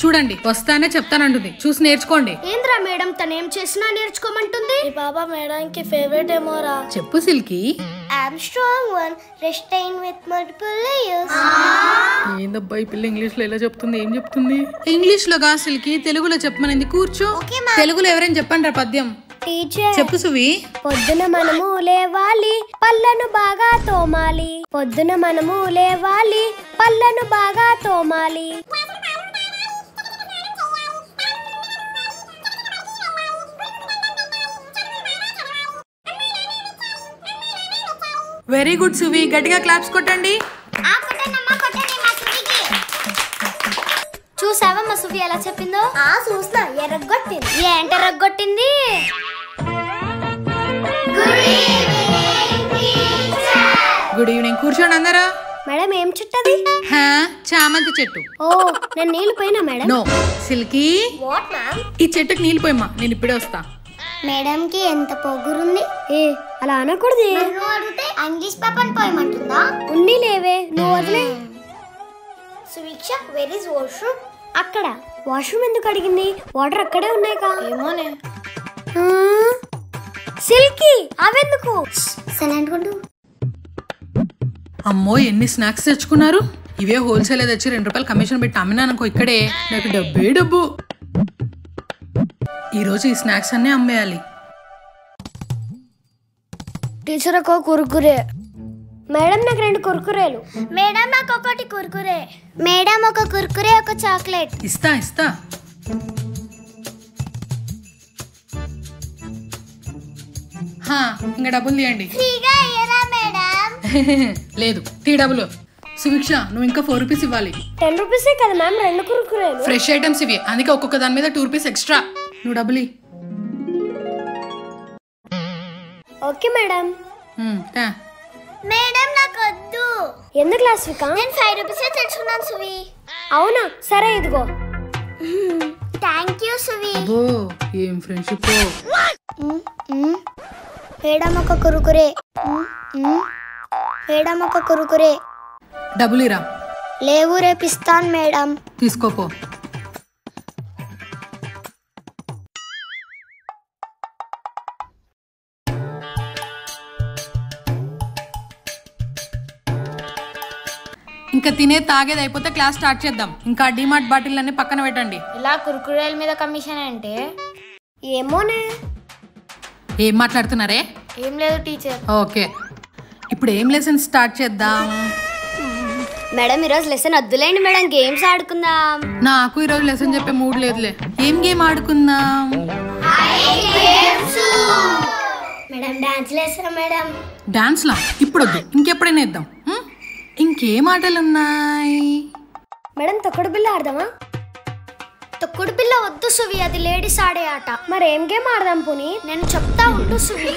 చూడండి వస్తానే చెప్తానంటుంది, చూసి నేర్చుకోండి. ఏంద్రా మేడం తనేం చేసినా నేర్చుకోమంటుంది. బాబా మేడంకి ఫేవరెట్ ఏమోరా. చెప్పు silky. I'm strong one, restrained with multiple layers. ఏందబ్బా ఈ పిల్ల ఇంగ్లీష్ లో ఎలా చెప్తుంది, ఏం చెప్తుంది? ఇంగ్లీష్ లో గా సిల్కీ, తెలుగులో చెప్పమనింది. కూర్చో. తెలుగులో ఎవరైనా చెప్పండి రా పద్యం. టీచర్ చెప్పు సువి. పొద్దున మనము లేవాలి, పళ్ళను బాగా తోమాలి. పొద్దున మనము లేవాలి, పళ్ళను బాగా తోమాలి. వెరీ గుడ్ సువి, గట్టిగా క్లాప్స్ కొట్టండి. చూసావా మా సువి ఎలా చెప్పిందో? చూస్తా. ఎర్రగొట్టింది. ఏంటి ఎర్రగొట్టింది? Good evening. కూర్చోండి అందరూ. మేడం ఏం చుట్టది? చామంతి చెట్టు. ఓ నేను నీళ్ళు పోయినా madam. No Silky, what ma'am? ఈ చెట్టుకి నీళ్ళు పోయమ్మా, నేను ఇప్పుడే వస్తా. మేడం కి ఎంత పొగురుంది. ఏ అలా అనకూడదు. అడిగితే ఇంగ్లీష్ పేపర్ పోయమంటుందా? ఉన్ని లేవే, నువ్వు వదిలే. Suveeksha where is washroom? అక్కడ. వాష్రూమ్ ఎందుకు అడిగింది? వాటర్ అక్కడే ఉన్నాయిగా. ఏమోనే. సిల్కీ అవెందుకు? సైలెంట్ ఉండు. అమ్మో ఎన్ని స్నాక్స్ తెచ్చుకున్నారు. ఇవే హోల్సేల్ తెచ్చి 2 రూపాయలు కమిషన్ పెట్టి అమ్మినానుకో ఇక్కడే, నాకు డబ్బే డబ్బు. ఈరోజు ఈ స్నాక్స్ అన్నీ అమ్మేయాలి. టీచర్ ఒక కుర్కురే. మేడం నాకు 2 కుర్కురేలు. మేడం నాకు ఒకటి కుర్కురే. మేడం ఒక కుర్కురే, ఒక చాక్లెట్. ఇస్తా ఇస్తా. ఇంకా డబ్బులు తీయండి. ఫ్రీగా ఇయ్యరా మేడం? లేదు, తీ డబ్బులు. సువీక్ష నువ్వు ఇంకా 4 రూపీస్ ఇవ్వాలి. 10 రూపీసే కదా మ్యామ్, 2 కుర్కురేలు. ఫ్రెష్ ఐటమ్స్ ఇవి, అందుకే ఒక్కొక్క దాని మీద 2 రూపీస్ ఎక్స్ట్రా. నువ్వు డబ్బులు. Okay madam. మేడం నాకు వద్దు. ఎందుకు లాస్విక? నేను 5 రూపీసే తెచ్చుకున్నాను సువి. అవునా, సరే ఇదిగో. థ్యాంక్ యూ సువి. ఏం ఫ్రెండ్షిప్. మేడం ఒక కురుకురే. మేడం ఒక కురుకురే. డబ్బులు ఇరా. లేవు, రేపిస్తాను మేడం. తీసుకోపో. ఇంకా తినే తాగేది అయిపోతే క్లాస్ స్టార్ట్ చేద్దాం. ఇంకా డిమార్ట్ బాటిల్ అన్ని పక్కన పెట్టండి. ఇలా కురుకురేల మీద కమిషన్ అంటే? ఏమోనే. ఏం మాట్లాడుతున్నారే? ఏం లేదు టీచర్. ఓకే, ఇప్పుడు ఏం లెసన్ స్టార్ట్ చేద్దాం? మేడం ఈరోజు లెసన్ వద్దులేండి మేడం, గేమ్స్ ఆడుకుందాం. నాకు ఈరోజు లెసన్ చెప్పే మూడ్ లేదులే. ఏం గేమ్ ఆడుకుందాం? మేడం డాన్స్ లేసా మేడం? డాన్స్ లా ఇప్పుడు వద్దు, ఇంకెప్పుడైనా ఇద్దాం. ఇంకేం ఆటలు ఉన్నాయి? మేడం తొక్కుడు బిల్ల ఆడదామా? తొక్కుడు బిల్ల వద్దు సువి, అది లేడీస్ ఆడే ఆట. మరి ఏం గేమ్ ఆడదాం పునీత్? నేను చెప్తా ఉండు సువి.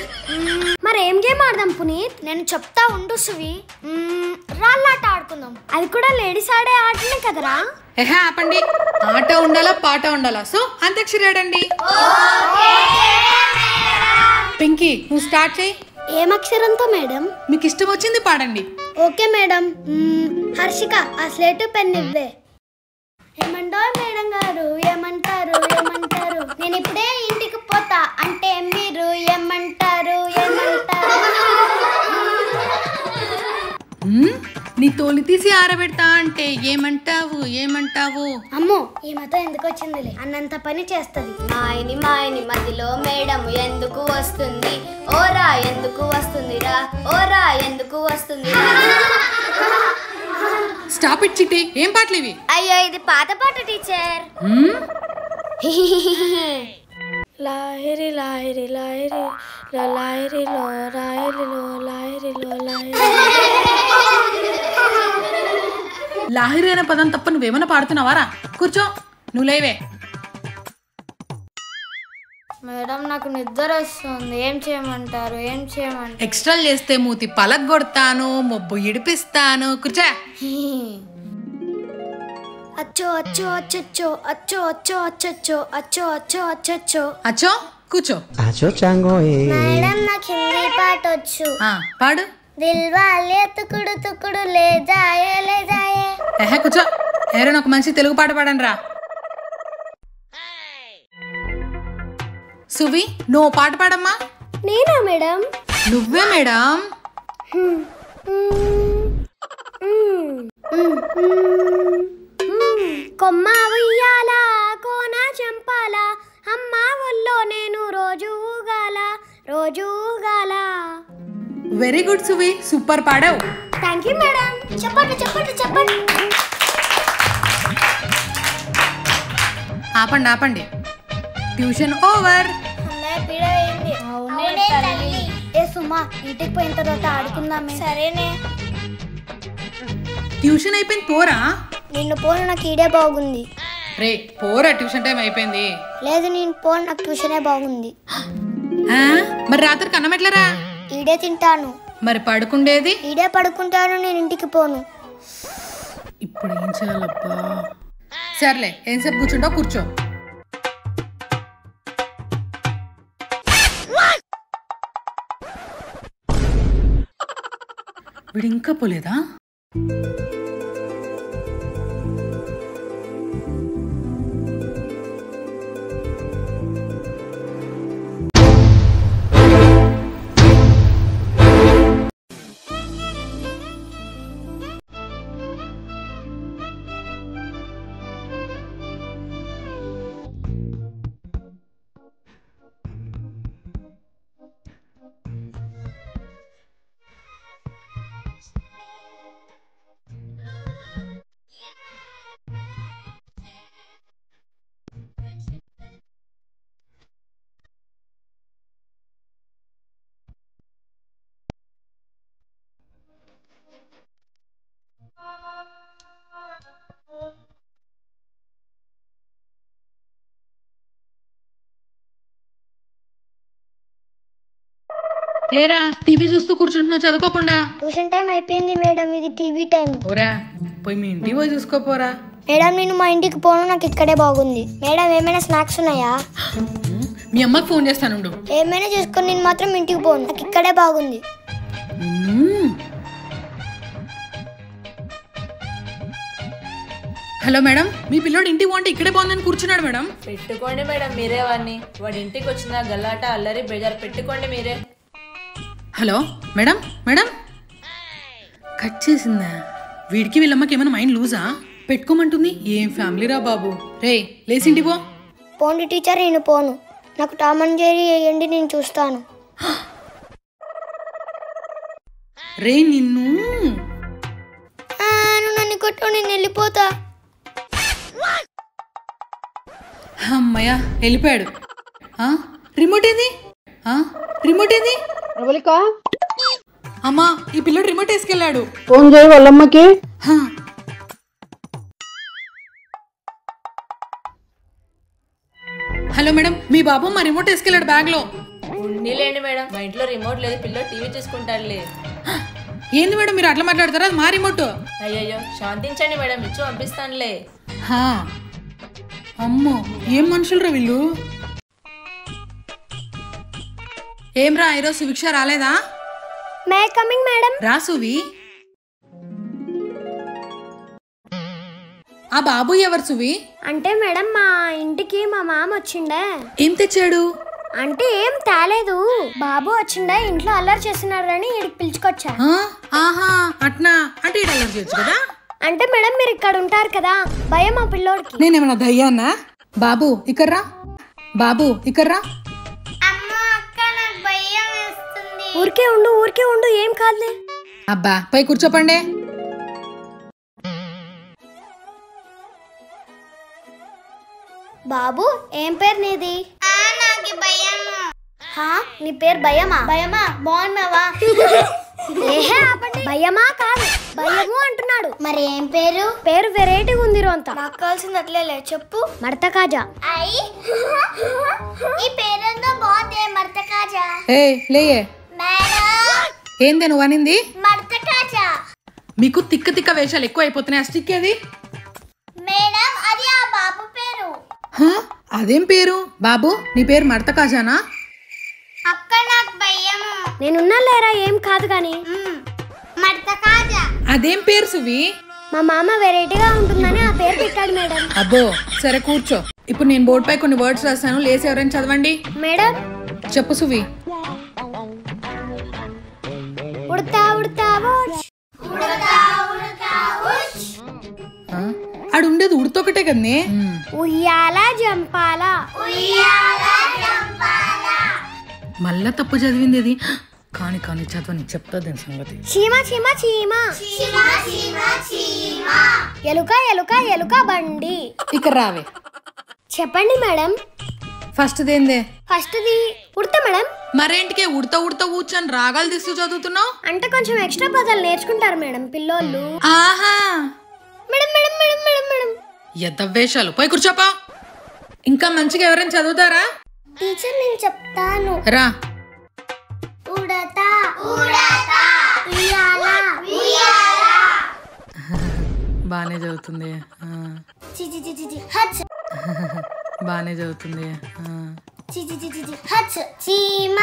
మరి ఏం గేమ్ ఆడదాం పునీత్? నేను చెప్తా ఉండు సువి. రాళ్ళాట ఆడుకుందాం. అది కూడా లేడీస్ ఆడే ఆటనే కదరా. ఆపండి. ఆట ఉండాలా పాట ఉండాలా? సో అంత్యాక్షరి ఆడండి. పింకీ నువ్వు స్టార్ట్ చేయి. ఏం అక్షరంతో మేడం? మీకు ఇష్టం వచ్చింది పాడండి. Okay madam. హర్షిక ఆ స్లేటు పెన్ ఇవ్వే. ఏమంటారు మేడం గారు? ఏమంటారు? ఏమంటారు? నేను ఇప్పుడే ఇంటికి పోతా అంటే మీరు ఏమంటారు? ఏమంటారు? నీ తోలి తీసి ఆరబెడతా అంటే ఏమంటావు? ఏమంటావు? అమ్మో ఈ మతం ఎందుకు వచ్చిందిలే, అన్నంత పని చేస్తుంది. మాయని మాయని మధ్యలో మేడం ఎందుకు వస్తుంది? ఓరా ఎందుకు వస్తుందిరా? ఓరా ఎందుకు వస్తుంది? స్టాప్ ఇట్ చిట్టి. ఏం పాటలు ఇవి? అయ్యో ఇది పాత పాట టీచర్. లాహిరి లాహిరి లాహిరి లాహిరిలో లాహిరిలో లాహిరిలో లాహిరి అనే పదం తప్ప నువ్వేమైనా పాడుతున్నావారా? కూర్చో. నువ్వు లేవే. మేడం నాకు నిద్ర వస్తుంది, ఏం చేయమంటారు? ఏం చేయమంటారు? ఎక్స్ట్రా చేస్తే మూతి పలగొడతాను, మొబ్బు ఇడిపిస్తాను. కూర్చో. అచ్చో అచ్చో అచ్చో అచ్చో అచ్చో అచ్చో అచ్చో అచ్చో అచ్చో అచ్చో కూర్చో. మేడం నాకు హిందీ పాట వచ్చు. పాడు. దిల్వాలే తుకుడు తుకుడు లే జాయే లే జాయే. కూర్చో. ఎవరైనా ఒక మంచి తెలుగు పాట పాడండి రా. సువి నువ్వు పాట పాడమ్మా. నేనా మేడం? నువ్వే మేడం. కొమ్మ ఉయ్యాల కోన చంపాల అమ్మ ఒళ్ళో నేను రోజు ఊగాల రోజు ఊగాల. వెరీ గుడ్ సువి, సూపర్ పాడావు. Thank you madam. చెప్పండి చెప్పండి చెప్పండి. ఆపండి ఆపండి, ట్యూషన్ ఓవర్. ఏ సుమా, ఇంటికి పోయిన తర్వాత ఆడుకుందామే. సరేనే. ట్యూషన్ అయిపోయింది, పోరా. నిన్ను పోను, నాకు ఈడే బాగుంది. రే పోరా, ట్యూషన్ టైం అయిపోయింది. లేదు నేను పోను, నాకు ట్యూషనే బాగుంది. మరి రాత్రికి అన్నం ఎట్లరా? ఈడే తింటాను. మరి పడుకుండేది? ఈడే పడుకుంటాను, నేను ఇంటికి పోను. ఇప్పుడు ఏం చేయాలబ్బా? సర్లే, ఏంసేపు కూర్చుంటావు, కూర్చో. వీడు ఇంకా పోలేదా? ఏరా టీవీ చూస్తూ కూర్చుంటున్నా చదువుకోకుండా? ట్యూషన్ టైం అయిపోయింది మేడం, ఇది టీవీ టైం. ఓరా పోయి మీ ఇంటికి పోయి చూసుకోపోరా. మేడం నేను మా ఇంటికి పోను, నాకు ఇక్కడే బాగుంది. మేడం ఏమైనా స్నాక్స్ ఉన్నాయా? మీ అమ్మకి ఫోన్ చేస్తానుండు. ఏమైనా చేసుకొని నేను మాత్రం ఇంటికి పోను, నాకు ఇక్కడే బాగుంది. హలో మేడం, మీ పిల్లోడు ఇంటికి పోంటే ఇక్కడే బాగుందని కూర్చున్నాడు మేడం. పెట్టుకోండి మేడం మీరే వాడిని. వాడి ఇంటికి వచ్చిన గల్లాట అల్లరి బేజారు పెట్టుకోండి మీరే. హలో మేడం, మేడం కట్ చేసిందా? వీడికి వీళ్ళమ్మకి ఏమైనా మైండ్ లూజా? పెట్టుకోమంటుంది. ఏం ఫ్యామిలీ రా బాబు. రే లేచి ఇంటికి పో. పోండి టీచర్, నేను పోను. నాకు టామ్ అండ్ జెర్రీ వేయండి, నేను చూస్తాను. రే నిన్ను నన్ను కొట్టు, నేను వెళ్ళిపోతా. అమ్మయ్య వెళ్ళిపోయాడు. రిమోట్ ఏది? రిమోట్ ఏది? ప్రబలిక అమ్మా ఈ పిల్లడు రిమోట్ వేసుకెళ్ళాడు. ఫోన్ చేయి వాళ్ళమ్మకి. హలో మేడం, మీ బాబు మా రిమోట్ వేసుకెళ్ళాడు బ్యాగ్ లో. లేండి మేడం, మా ఇంట్లో రిమోట్ లేదు, పిల్లలు టీవీ చూసుకుంటాడులే. ఏంది మేడం మీరు అట్లా మాట్లాడతారా? అది మా రిమోట్. అయ్యయ్యో శాంతించండి మేడం, ఇచ్చి పంపిస్తానులే. అమ్మో ఏం మనుషులరా వీళ్ళు. ఏం రా ఈరోజు సువిక్ష రాలేదా? May coming madam. రా సువి. ఆ బాబు ఎవరు సువి? అంటే మేడం మా ఇంటికి మా మామ వచ్చిండే. ఏం తెచ్చాడు? అంటే ఏం తేలేదు, బాబు వచ్చిండే, ఇంట్లో అల్లరి చేస్తున్నాడు అని ఇక్కడికి పిలుచుకొచ్చా. ఆహా అట్నా, అంటే ఇటు అల్లరి చేయొచ్చు కదా. అంటే మేడం మీరు ఇక్కడ ఉంటారు కదా, భయం మా పిల్లోడికి. నేనేమన్నా దయ్యాన్నా? బాబు ఇక్కడ్రా, బాబు ఇక్కడ్రా. ఊరికే ఉండు, ఊరికే ఉండు, ఏం కాదులే. అబ్బా పై కూర్చోపండి. బాబు ఏం పేరు నీది? నీ పేరు భయమా? భయమా బాగున్నావా? భయమా కాదు, భయము అంటున్నాడు. మరి ఏం పేరు? పేరు వెరైటీగా ఉంది అంతా. నాకు కావాల్సింది అట్లే చెప్పు. మడత కాజా. ఈ పేరేందో బాగుంది, మడత కాజా. ఏ లేయే. ఏందే నువ్వు అనింది? మడత కాజా. మీకు తిక్క తిక్క వేషాలు ఎక్కువ అయిపోతున్నాయి. ఆ స్టిక్ ఏది? మేడం అది ఆ బాబు పేరు. అదేం పేరు? బాబు నీ పేరు మడత కాజానా? అక్క నాకు భయము. నేనున్నా లేరా, ఏం కాదు గాని. మడత కాజా. అదేం పేరు సువి? మా మామ వెరైటీగా ఉంటుందని ఆ పేరు పెట్టాడు మేడం. అబ్బో సరే కూర్చో. ఇప్పుడు నేను బోర్డు పై కొన్ని వర్డ్స్ రాస్తాను, లేసి ఎవరైనా చదవండి. మేడం. చెప్పు సువి. ఉడతా ఉడతా ఆడు ఉండేది ఉడతొకటే కదనే. ఉయ్యాల జంపాల. మళ్ళా తప్పు చదివింది అది. కానీ కానీ చదవని చెప్తా దీని సంగతి. చీమ చీమ చీమ. ఎలుక ఎలుక ఎలుక బండి. ఇక్కడ రావే. చెప్పండి మేడం. ఫస్ట్ దేందే? ఫస్ట్ది ఉడతా మేడం. మరేంటికే ఉడతా ఉడతా కూర్చొని రాగాలు తీస్తూ చదువుతున్నావు? అంటే కొంచెం ఎక్స్ట్రా పదాలు నేర్చుకుంటారు మేడం పిల్లోళ్ళు. ఆహా. Madam madam madam madam madam. ఎద్దవేషాలు. పోయి కూర్చోపా. ఇంకా మంచిగా ఎవరైనా చదువుతారా? టీచర్ నేను చెప్తాను. రా. ఉడతా ఉడతా ఉయ్యాల ఉయ్యాల. బానే చదువుతుంది. చి చి చి చి హచ్. బానే చదువుతుంది. చి చి చి చి హచ్. చీమ.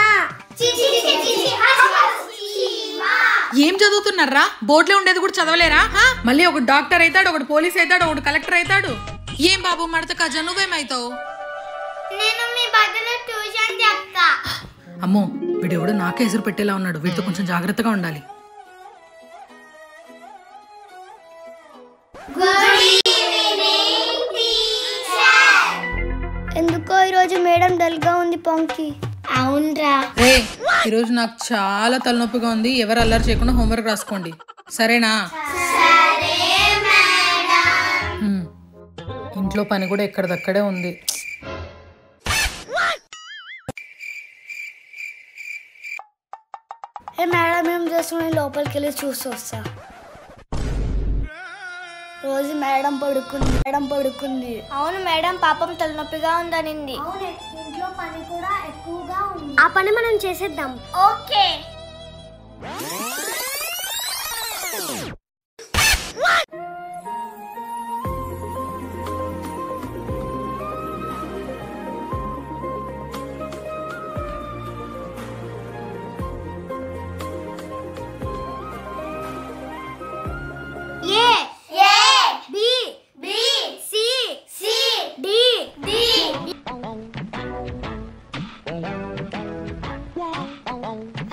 చి చి చి చి హచ్. చీమ. ఏం చదువుతున్నారా? బోర్డులో ఉండేది కూడా చదవలేరా? మళ్ళీ ఒకటి డాక్టర్ అవుతాడు, ఒకటి పోలీస్ అవుతాడు, ఒకటి కలెక్టర్ అవుతాడు. ఏం బాబు మడత కజ నువ్వేమవుతావు? నేను మీ బదులు ట్యూషన్ చెప్తా. అమ్మో వీడు ఎవడు నాకే ఎసురు పెట్టేలా ఉన్నాడు. వీడితో కొంచెం జాగ్రత్తగా ఉండాలి. ఎందుకో ఈరోజు మేడం డల్ గా ఉంది పొంకి. అవునరా. ఈరోజు నాకు చాలా తలనొప్పిగా ఉంది. ఎవరు అల్లరి చేయకుండా హోంవర్క్ రాసుకోండి, సరేనా? ఇంట్లో పని కూడా ఎక్కడిదక్కడే ఉంది. మేడం ఏం చేస్తున్నా లోపలికి వెళ్ళి చూసి వస్తా. రోజు మేడం పడుకుంది. అవును మేడం పాపం తలనొప్పిగా ఉందనింది. ఇంట్లో పని కూడా ఎక్కువగా ఉంది. ఆ పని మనం చేసేద్దాం. ఓకే.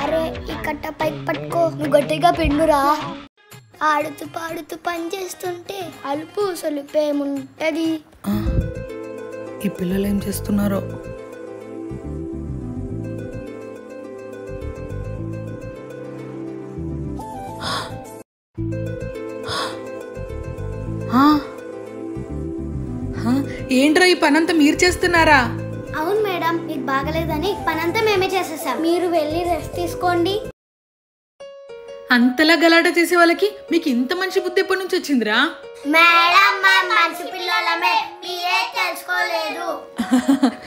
అరే ఈ కట్ట పైకి పట్టుకో, నువ్వు గట్టిగా పిండురా. ఆడుతూ పాడుతూ పని చేస్తుంటే అలుపు సొలుపేముంటది. ఈ పిల్లలు ఏం చేస్తున్నారో? ఏంట్రా ఈ పనంతా మీరు చేస్తున్నారా? అవును మేడం, మీకు బాగలేదని పనంతా మేమే చేసేసాం. మీరు వెళ్ళి రెస్ట్ తీసుకోండి. అంతలా గలాట చేసే వాళ్ళకి మీకు ఇంత మంచి బుద్ధి ఎప్పటి నుంచి వచ్చిందిరా? మేడం మంచి పిల్లలమే, మీరే తెలుసుకోలేదు.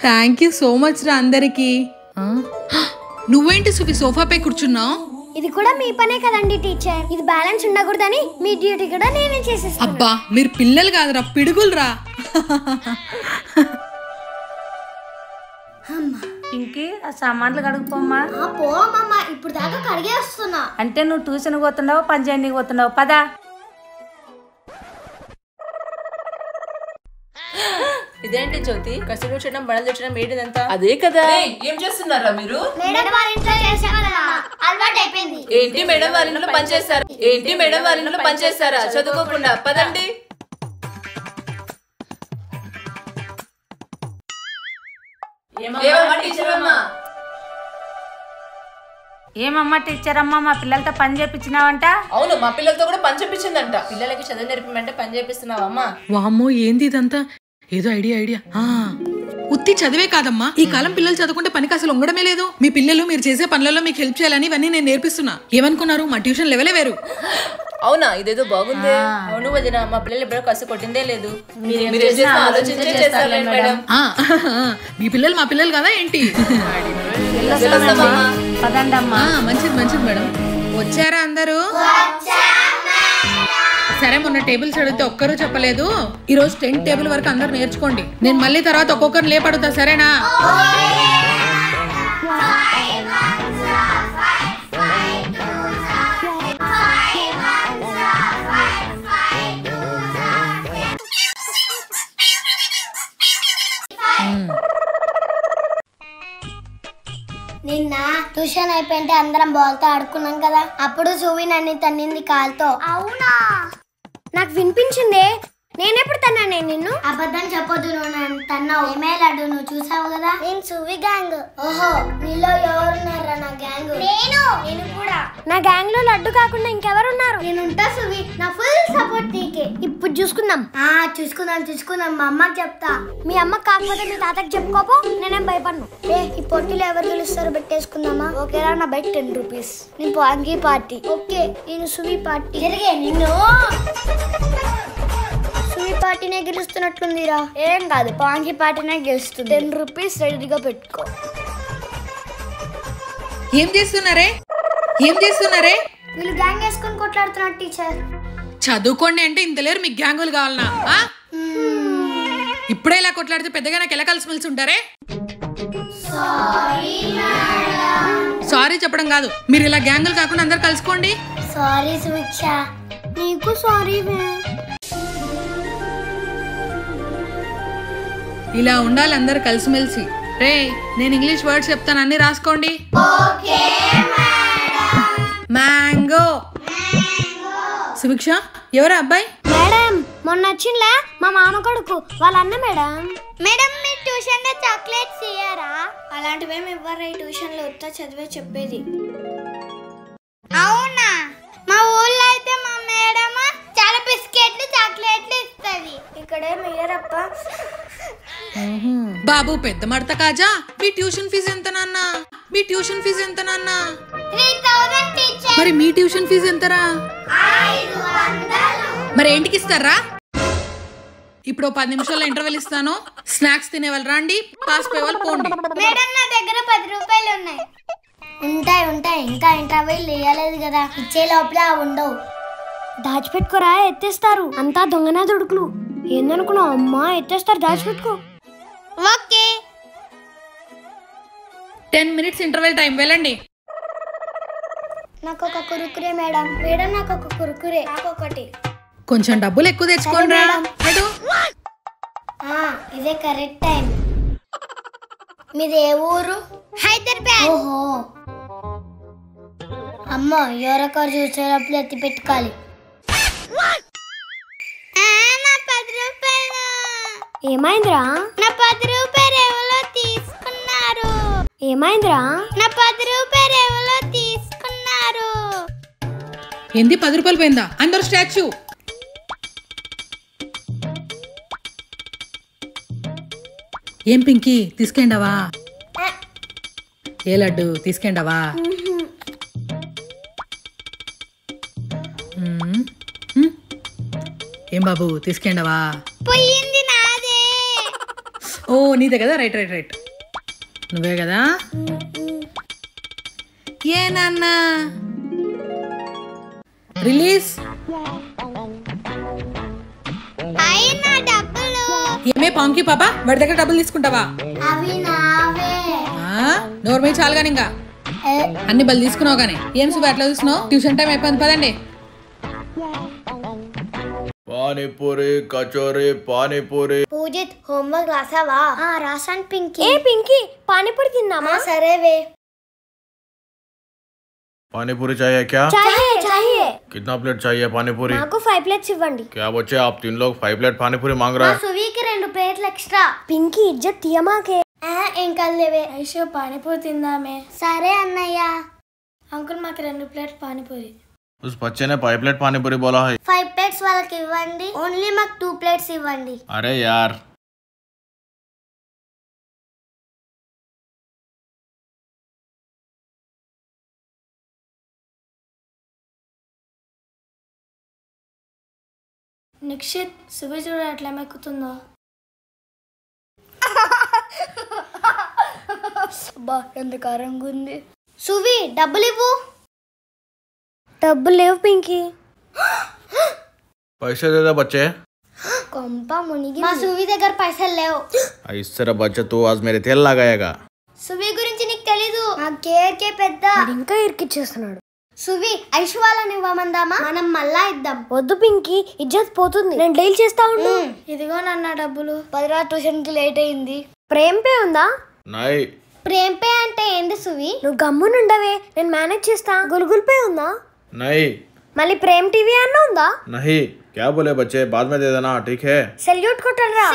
థ్యాంక్ యూ సో మచ్ రా అందరికి. నువ్వేంటి సుఫీ సోఫాపై కూర్చున్నావు? ఇది కూడా మీ పనే కదండి టీచర్. ఇది బ్యాలెన్స్ ఉండకూడదని మీ డ్యూటీ కూడా నేనే చేసేస్తాను. అబ్బా మీరు పిల్లలు కాదురా, పిడుగులురా. ఇంకి ఆ సామాన్లు కడుగుపోమ్మా. పోమమ్మా, ఇప్పుడు దాకా కడిగే వస్తున్నా. అంటే నువ్వు ట్యూషన్ పోతున్నావు, పని చేయడానికి పోతున్నావు. పదా. ఇదేంటి జ్యోతి, కసులు చేయడం బడలు తెచ్చడం ఏంటిదంతా? అదే కదా. ఏం చేస్తున్నారా మీరు? మేడం వాళ్ళ ఇంట్లో చేసేవాళ్ళమ్మా, అలవాటు అయిపోయింది. ఏంటి మేడం వాళ్ళ ఇంట్లో పనిచేస్తారా? ఏంటి మేడం వాళ్ళ ఇంట్లో పనిచేస్తారా చదువుకోకుండా? పదండి. ఏమమ్మా టీచర్ అమ్మా, మా పిల్లలతో పని చేపించినావంట? అవును, మా పిల్లలతో కూడా పని చేపించిందంట. పిల్లలకి చదువు నేర్పమంటే పని చేపిస్తున్నావమ్మా? వామ్మో ఏంది ఇదంతా? ఏదో ఐడియా. ఉత్తి చదివే కాదమ్మా, ఈ కాలం పిల్లలు చదువుకుంటే పనికి అసలు ఉండడమే లేదు. మీ పిల్లలు మీరు చేసే పనులలో మీకు హెల్ప్ చేయాలని ఇవన్నీ నేను నేర్పిస్తున్నా. ఏమనుకున్నారు, మా ట్యూషన్ లెవెలే వేరు. అవునా, ఇదేదో బాగుంది. అవును వదిన, మా పిల్లలు ఎప్పుడో కసి కొట్టిందే లేదు. మీరు ఆలోచించే చేస్తారులే మేడం. మీ పిల్లలు మా పిల్లలు కదా ఏంటి? మంచిది మేడం. వచ్చారా అందరూ? సరే, మొన్న టేబుల్స్ అడిగితే ఒక్కరూ చెప్పలేదు. ఈ రోజు 10 టేబుల్ వరకు అందరూ నేర్చుకోండి. నేను మళ్ళీ తర్వాత ఒక్కొక్కరు లేపడుతా, సరేనా? నిన్న ట్యూషన్ అయిపోయింటే అందరం బాల్తో ఆడుకున్నాం కదా, అప్పుడు సువి నన్ను తన్నింది కాలుతో. అవునా? నాకు వినిపించిందే. నేనెప్పుడు తన్నానే నిన్ను? అబద్ధం చెప్పొద్దు, నువ్వు నన్ను తన్నావు. ఏమే లడ్డు, నువ్వు చూసావు కదా. నేను సువి గ్యాంగ్. ఓహో, నీలో ఎవరున్నారా నా గ్యాంగ్? నేను కూడా. నా గ్యాంగ్ లో లడ్డు కాకుండా ఇంకెవరున్నారు? నేనుంటా సువి, నా ఫుల్ సపోర్ట్ నీకే. ఇప్పుడు చూసుకుందాం. చూసుకుందాం. మా అమ్మకి చెప్తా. మీ అమ్మకి కాకపోతే మీ తాతకి చెప్పుకోపో, నేనేం భయపడను. ఈ పొట్టిలో ఎవరు గెలుస్తారో పెట్టేసుకుందామా? ఓకేరా, నా బయట 10 రూపీస్. నేను పాంకీ పార్టీ. ఓకే, నేను సువి పార్టీ. జరిగే నిన్ను సువి పార్టీనే గెలుస్తున్నట్లుందిరా. ఏం కాదు, పాంకీ పార్టీనే గెలుస్తుంది. 10 రూపీస్ రెడీగా పెట్టుకో. ఏం చేస్తున్నారే? వీళ్ళు గ్యాంగ్ వేసుకొని కొట్లాడుతున్నారు టీచర్. చదువుకోండి అంటే ఇంత లేరు, మీకు గ్యాంగులు కావాలనా? ఇప్పుడే ఇలా కొట్లాడితే పెద్దగా నాకు ఎలా కలిసిమెలిసి ఉంటారే? సారీ చెప్పడం కాదు, మీరు ఇలా గ్యాంగులు కాకుండా అందరు కలుసుకోండి. సారీ సువిక్ష. నీకు సారీ. ఇలా ఉండాలి అందరు కలిసిమెలిసి. రే, నేను ఇంగ్లీష్ వర్డ్స్ చెప్తాను, అన్ని రాసుకోండి. మ్యాంగో. సుభిక్ష, ఎవరా అబ్బాయి? మేడం, మొన్న వచ్చిండ్లా మా మామ కొడుకు వాళ్ళ అన్న. మేడం మీ ట్యూషన్ లో చాక్లెట్స్ ఇయ్యారా? అలాంటివేమి ఇవ్వరా ఈ ట్యూషన్ లో, ఉత్తా చదివే చెప్పేది. అవునా? మా ఊళ్ళో అయితే మా మేడం చాలా బిస్కెట్లు చాక్లెట్లు ఇస్తుంది. ఇక్కడేమి ఇయ్యరప్ప. బాబు పెద్ద మడత కాజా, మీ ట్యూషన్ ఫీజు ఎంత నాన్న? 3000 టీచర్. మరి మీ ట్యూషన్ ఫీజు ఎంతరా? 500. మరి ఏంటికి ఇస్తారా? ఇప్పుడు 10 నిమిషాల్లో ఇంటర్వెల్ ఇస్తాను. స్నాక్స్ తినే వాళ్ళు రండి, పాస్ పోయే వాళ్ళు పోండి. మేడం, నా దగ్గర 10 రూపాయలు ఉన్నాయి. ఉంటాయి. ఇంకా ఇంటర్వెల్ ఇవ్వలేదు కదా, ఇచ్చే లోపల ఉండవు. దాచిపెట్టుకోరా, ఎత్తేస్తారు. అంతా దొంగనా దొడుకులు. ఏందనుకున్నావు అమ్మా? ఎత్తేస్తారు, దాచిపెట్టుకో. ఓకే. 10 minutes ఇంటర్వెల్ టైం, వెళ్ళండి. నాకు ఒక కురుకురే మేడం. నాకు ఒక కురుకురే. నాకు ఒకటి. కొంచెం డబ్బులు ఎక్కువ తెచ్చుకోండి. ఇదే కరెక్ట్ టైం. మీది ఏ ఊరు? హైదరాబాద్. ఓహో, అమ్మో, ఎవరొకరు చూసేటప్పుడు ఎత్తి పెట్టుకోవాలి. ఏమైందిరా? నా 10 రూపాయలు ఎవరో తీసుకున్నారు. ఏమైందిరా? నా 10 రూపాయలు ఎవరో తీసుకున్నారు. ఏంది 10 రూపాయలు పోయిందా? అందరు స్టాచ్యూ. ఏం పింకీ, తీసుకెండవా? ఏ లడ్డు, తీసుకెండవా? ఏం బాబు, తీసుకెండవా? పోయింది నాదే. ఓ, నీదే కదా. రైట్. నువ్వే కదా. ఏ నాన్న, రిలీజ్. ఏమే పాంకి పాప, వాడి దగ్గర డబ్బులు తీసుకుంటావా? అవి నావే. నోర్మై చాలు కానీ ఇంకా అన్ని బలు తీసుకున్నావు కానీ. ఏం సుబ్బు అట్లా చూస్తున్నావు? ట్యూషన్ టైం అయిపోయింది, పదండి. పానీపూరి, కచోరీ, పానీపూరి. పూజిత్, హోంవర్క్ రాసావా? రాసాను పింకీ. పింకీ, పానీపూరి తిన్నామా? సరేవే. पानीपुरी चाहिए क्या? चाहिए। कितना प्लेट चाहिए पानीपुरी? నాకు 5 ప్లేట్స్ ఇవ్వండి. क्या बच्चे आप 3 लोग 5 प्लेट पानीपुरी मांग रहे हैं? సువికి 2 ప్లేట్లు ఎక్స్ట్రా. పింకీ, ఇజ్జత్ తీయమాకే. ఏం కల్లేవే. ఐషో, పానీపూరి తిందామే. సరే అన్నయ్య. అంకుల్, మాకు 2 ప్లేట్ పానీపూరి. उस बच्चे ने 5 प्लेट पानीपुरी बोला है. 5 ప్లేట్స్ వాళ్ళకి ఇవ్వండి. ఓన్లీ మాకు 2 ప్లేట్స్ ఇవ్వండి. अरे यार, నిక్షిత్, సువి చూడ ఎట్లా మెక్కుతుందో. అబ్బా, ఎంత కారంగా ఉంది. సువి, డబ్బులు ఇవ్వు. డబ్బులు లేవు పింకీ. पैसे दे दे बच्चे. కొంప మునిగి. మా సువి దగ్గర పైసలు లేవు. इस तरह बच्चे तू आज मेरे तेल लगाएगा. సువి గురించి నీకు తెలీదు. నా కేకే పెద్ద. ఇంకా ఇరికిచ్చేస్తున్నాడు. సువి, ఐషు వాళ్ళని ఇవ్వమందామా? మనం మళ్ళా ఇద్దాం. వద్దు పింకీ, ఇజ్జత్ పోతుంది. నేను డీల్ చేస్తా ఉండు. ఇదిగో నాన్న డబ్బులు. 10 ట్యూషన్ కి లేట్ అయింది. ప్రేమ్ పే ఉందా? नहीं, ప్రేమ్ పే అంటే ఏంది సువి? నువ్వు గమ్మునుండవే, నేను మేనేజ్ చేస్తా. గూగుల్ పే ఉందా? नहीं మళ్ళీ ప్రేమ్ టీవీ అన్న ఉందా? नहीं क्या बोले बच्चे बाद में दे देना ठीक है సెల్యూట్ కొట్టరా.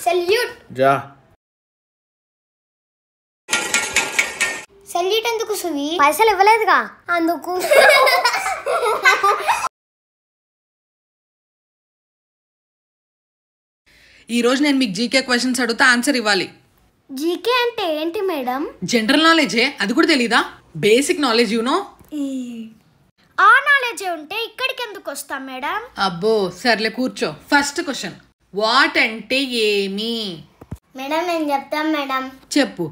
సెల్యూట్ जा సెల్యూట్ ఎందుకు సువి? పైసలు ఇవ్వలేదుగా అందుకు. ఈ రోజు నేను మీకు జీకే క్వశ్చన్స్ అడుగుతా, ఆన్సర్ ఇవ్వాలి. జీకే అంటే ఏంటి మేడం? జనరల్ నాలెడ్జే, అది కూడా తెలీదా? Basic knowledge you know. ఆ నాలెడ్జ్ ఉంటే ఇక్కడికి ఎందుకు వస్తాం మేడం? అబ్బో సర్లే కూర్చో. ఫస్ట్ క్వశ్చన్, వాట్ అంటే ఏమి? మేడం నేను చెప్తాను మేడం. చెప్పు.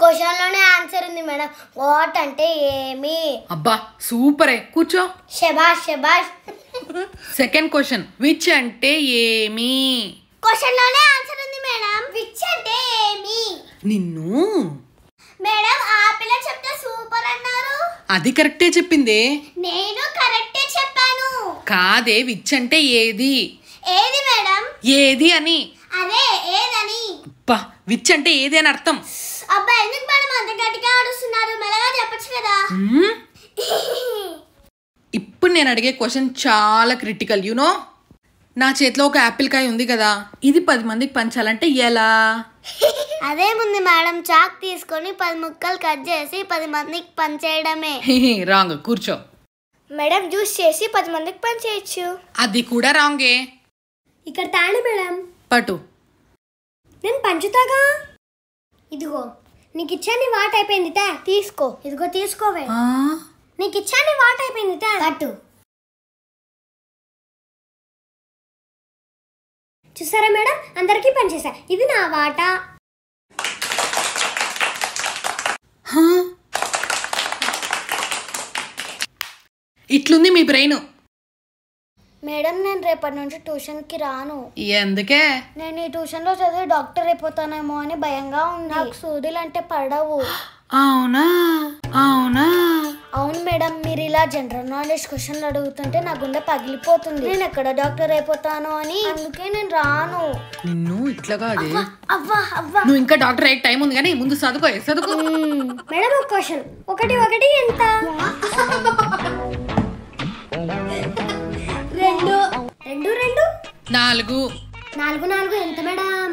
క్వశ్చన్ లోనే ఆన్సర్ ఉంది మేడం. వాట్ అంటే ఏమి? అబ్బా సూపరే, కూర్చో. శబాష్ శబాష్. సెకండ్ క్వశ్చన్, విచ్ అంటే ఏమి? క్వశ్చన్ లోనే ఆన్సర్ ఉంది మేడం. విచ్ అంటే ఏమి? నిన్ను మేడం ఆపిల్ చెప్తే సూపర్ అన్నారు. అది కరెక్టే చెప్పిందే. నేను కరెక్టే చెప్పాను. కాదే, విచ్ అంటే ఏది? ఏది మేడం? ఏది అని. అదే ఏదని. అబ్బా విచ్ అంటే ఏది అని అర్థం. అబ్బా ఎందుకు మేడం అంత గట్టిగా అడుస్తున్నారు? మెల్లగా చెప్పొచ్చు కదా. ఇప్పుడు నేను అడిగే క్వశ్చన్ చాలా క్రిటికల్ యూనో. నా చేతిలో ఒక యాపిల్ కాయ ఉంది కదా, ఇది 10 మందికి పంచాలంటే ఎలా? అదేముంది మేడం, చాక్ తీసుకొని 10 ముక్కలు కట్ చేసి 10 మందికి పంచేయడమే. రాంగ్, కూర్చో. మేడం జ్యూస్ చేసి 10 మందికి పంచేయచ్చు. అది కూడా రాంగే. ఇక్కడ తాండి మేడం. పట్టు. నేను పంచుతాగా. ఇదిగో నీకు ఇచ్చాని వాట్ అయిపోయింది తా, తీసుకో. ఇదిగో తీసుకోవే. నీకు ఇచ్చాని వాట్ అయిపోయింది తా, కట్టు. చూసారా మేడం, అందరికీ పనిచేసా. ఇది నా వాటా. ఇట్లుంది మీ బ్రెయిన్. మేడం నేను రేపటి నుంచి ట్యూషన్కి రాను. ఎందుకే? నేను ఈ ట్యూషన్లో చదివి డాక్టర్ అయిపోతానేమో అని భయంగా ఉంది. నాకు సూదులు అంటే పడవు. అవునా? అవునా? అవును మేడం, మీరు ఇలా జనరల్ నాలెడ్జ్ క్వశ్చన్లు అడుగుతుంటే నా గుండె పగిలిపోతుంది. నేను ఎక్కడ డాక్టర్ అయిపోతాను అని, అందుకే నేను రాను. నిన్ను ఇట్లాగా అదే. అవ్వా అవ్వా, నువ్వు ఇంకా డాక్టర్ అయ్యే టైం ఉంది కానీ ముందు చదువుకో. చదువుకో మేడం. ఒక క్వశ్చన్, 1 1 ఎంత? 2 2 2 4 4 4 ఎంత మేడం?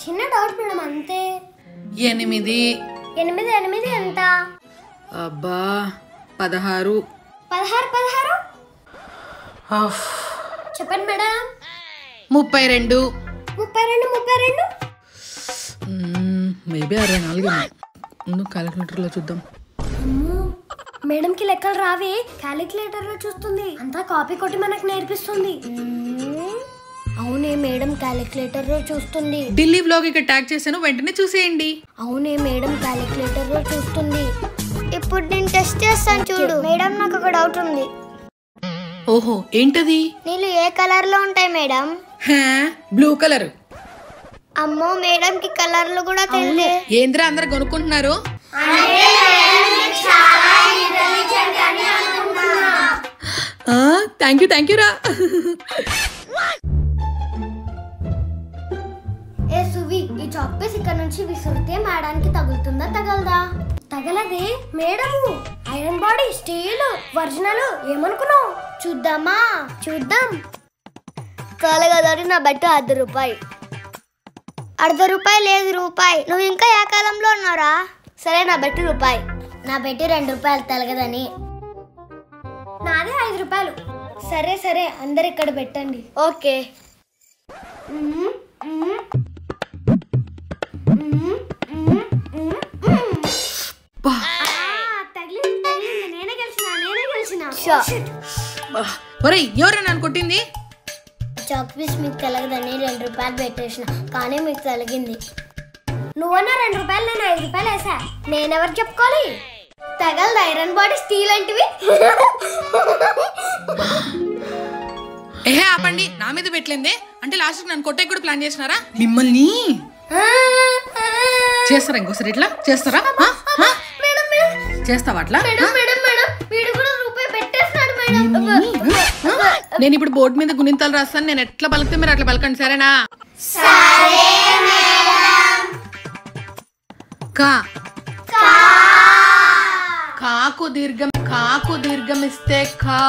చిన్న డౌట్ మేడం, అంతే. 8 8 8 ఎంత? అబ్బా 16 16 చెప్పండి మేడం. 32 32 మేబీ 64. ముందు క్యాలిక్యులేటర్లో చూద్దాం. మేడంకి లెక్కలు రావే, క్యాలిక్యులేటర్ లో చూస్తుంది. అంతా కాపీ కొట్టి మనకు నేర్పిస్తుంది. అవునే మేడం క్యాలిక్యులేటర్ లో చూస్తుంది. ఢిల్లీ వ్లాగ్ ఇక్కడ ట్యాగ్ చేశాను, వెంటనే చూసేయండి. అవునే మేడం క్యాలిక్యులేటర్ లో చూస్తుంది. ఇప్పుడు నేను టెస్ట్ చేస్తాను చూడు. మేడం నాకు ఒక డౌట్ ఉంది. ఓహో ఏంటది? నీళ్ళు ఏ కలర్ లో ఉంటాయి మేడం? Blue colour. అమ్మో మేడం కి కలర్లు కూడా తెలియదు. ఏంద్రా అందరు కొనుక్కుంటున్నారు? థ్యాంక్ యూ రా. ఏ సువి, ఈ చాక్ పీస్ ఇక్కడ నుంచి విసిరితే మేడానికి తగులుతుందా తగలదా? తగలదే madam. Iron body, steel, original ఏమనుకున్నావు? చూద్దామా? చూద్దాం. కాలగదారి నా బట్టు ₹10. ₹10 లేదు రూపాయి. నువ్వు ఇంకా ఏ కాలంలో ఉన్నారా? సరే నా బెట్టు ₹1. నా బెట్టు ₹2 తలగదని. నాదే ₹5. సరే సరే అందరు ఇక్కడ పెట్టండి. ఓకే. నేనే గెలిచిన. ఒరేయ్ ఎవరు నన్ను కొట్టింది? చాక్ పీస్ మీకు తలగదని ₹2 పెట్టేసిన, కానీ మీకు తలిగింది. నువ్వన్నా ₹2, నేను ₹5 వేసా. నేనెవరు చెప్పుకోవాలి? తగలదు ఐరన్ బాడీ, స్టీల్ అంటివి. ఆపండి, నా మీద పెట్టలేందే. అంటే లాస్ట్ నన్ను కొట్టే కూడా ప్లాన్ చేసినారా? మిమ్మల్ని చేస్తారా? ఇంకోసారి ఇట్లా చేస్తారా? చేస్తావా అట్లా? నేను ఇప్పుడు బోర్డు మీద గుణింతాలు రాస్తాను. నేను ఎట్లా పలికితే మీరు అట్లా పలకండి, సరేనా? కా కాకు దీర్ఘమిస్తే ఖా.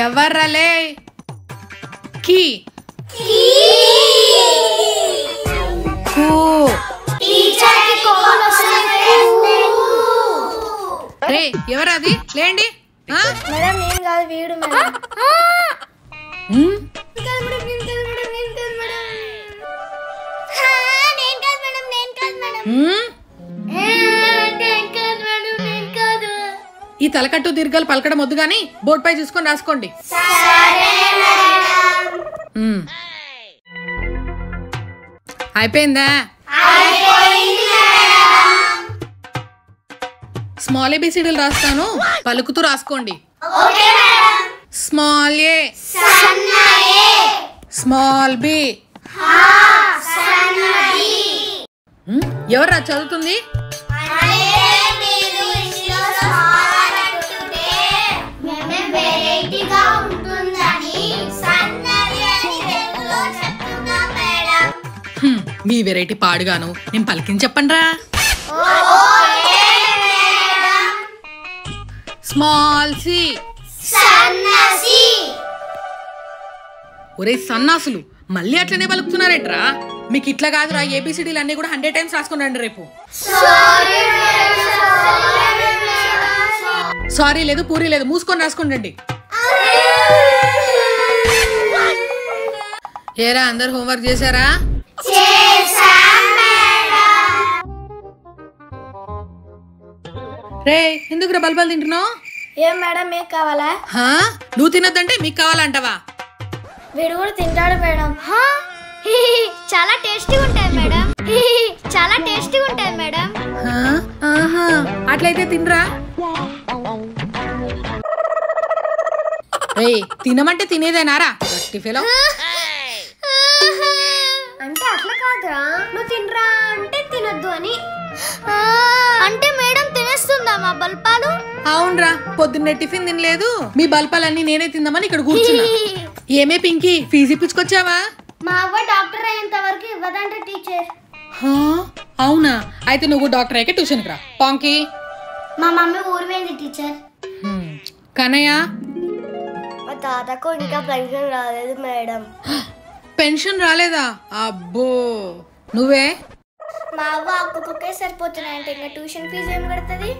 ఎవర్రలే కి కు. రే ఎవరది లేండి. మేడం నేను కాదు వీడు మేడం. ఈ తలకట్టు దీర్ఘాలు పలకడం వద్దు గాని బోర్డు పై చూసుకొని రాసుకోండి. అయిపోయిందా? స్మాల్ ఏబిసిడీలు రాస్తాను, పలుకుతూ రాసుకోండి. Small A, small B. ఎవరా చదువుతుంది? మీ వెరైటీ పాడుగాను, నేను పలికించి చెప్పండి రా. Small C. ఒరే సన్నాసులు, మళ్ళీ అట్లనే పలుకుతున్నారేట్రా? మీకు ఇట్లా కాదురా, ఏబిసిడీలు అన్ని కూడా 100 టైమ్స్ రాసుకుని రండి రేపు. సారీ లేదు, పూరి లేదు, మూసుకొని రాసుకుని రండి. ఏరా అందరు హోంవర్క్ చేశారా? రే ఎందుకు రా బల్బల్ తింటున్నావు? ఏం మేడం మీకు కావాలా? నువ్వు తినొద్దంటే మీకు కావాలంటావా? వీడు కూడా తింటాడు మేడం. చాలా టేస్టీగా ఉంటాయి మేడం. చాలా టేస్టీగా ఉంటాయి మేడం. అట్లయితే తినరా. రే తినమంటే తినేదేనారా? ఫెలో అంటే అట్లా కాదురా, నువ్వు తినరా అంటే తినొద్దు అని. అంటే మేడం తినేస్తుందా మా బల్పాలు? అవునరా, పొద్దున్నే టిఫిన్ తినలేదు, మీ బల్పాలన్నీ నేనే తిందామని ఇక్కడ కూర్చున్నా. ఏమే పింకీ, ఫీజు ఇప్పించుకొచ్చావా? మా అవ్వ డాక్టర్ అయ్యేంత వరకు ఇవ్వదంటే టీచర్. అవునా, అయితే నువ్వు డాక్టర్ అయ్యాక ట్యూషన్కి రా. పాంకీ మా మమ్మీ ఊరు పోయింది టీచర్. కన్నయ్య మా తాతకు ఇంకా పెన్షన్ రాలేదు మేడం. పెన్షన్ రాలేదా? అబ్బో. నువ్వే? మా అవ్వ ఒక్కొక్కే సరిపోతున్నాయంటే ఇంకా ట్యూషన్ ఫీజు ఏం కడుతుంది?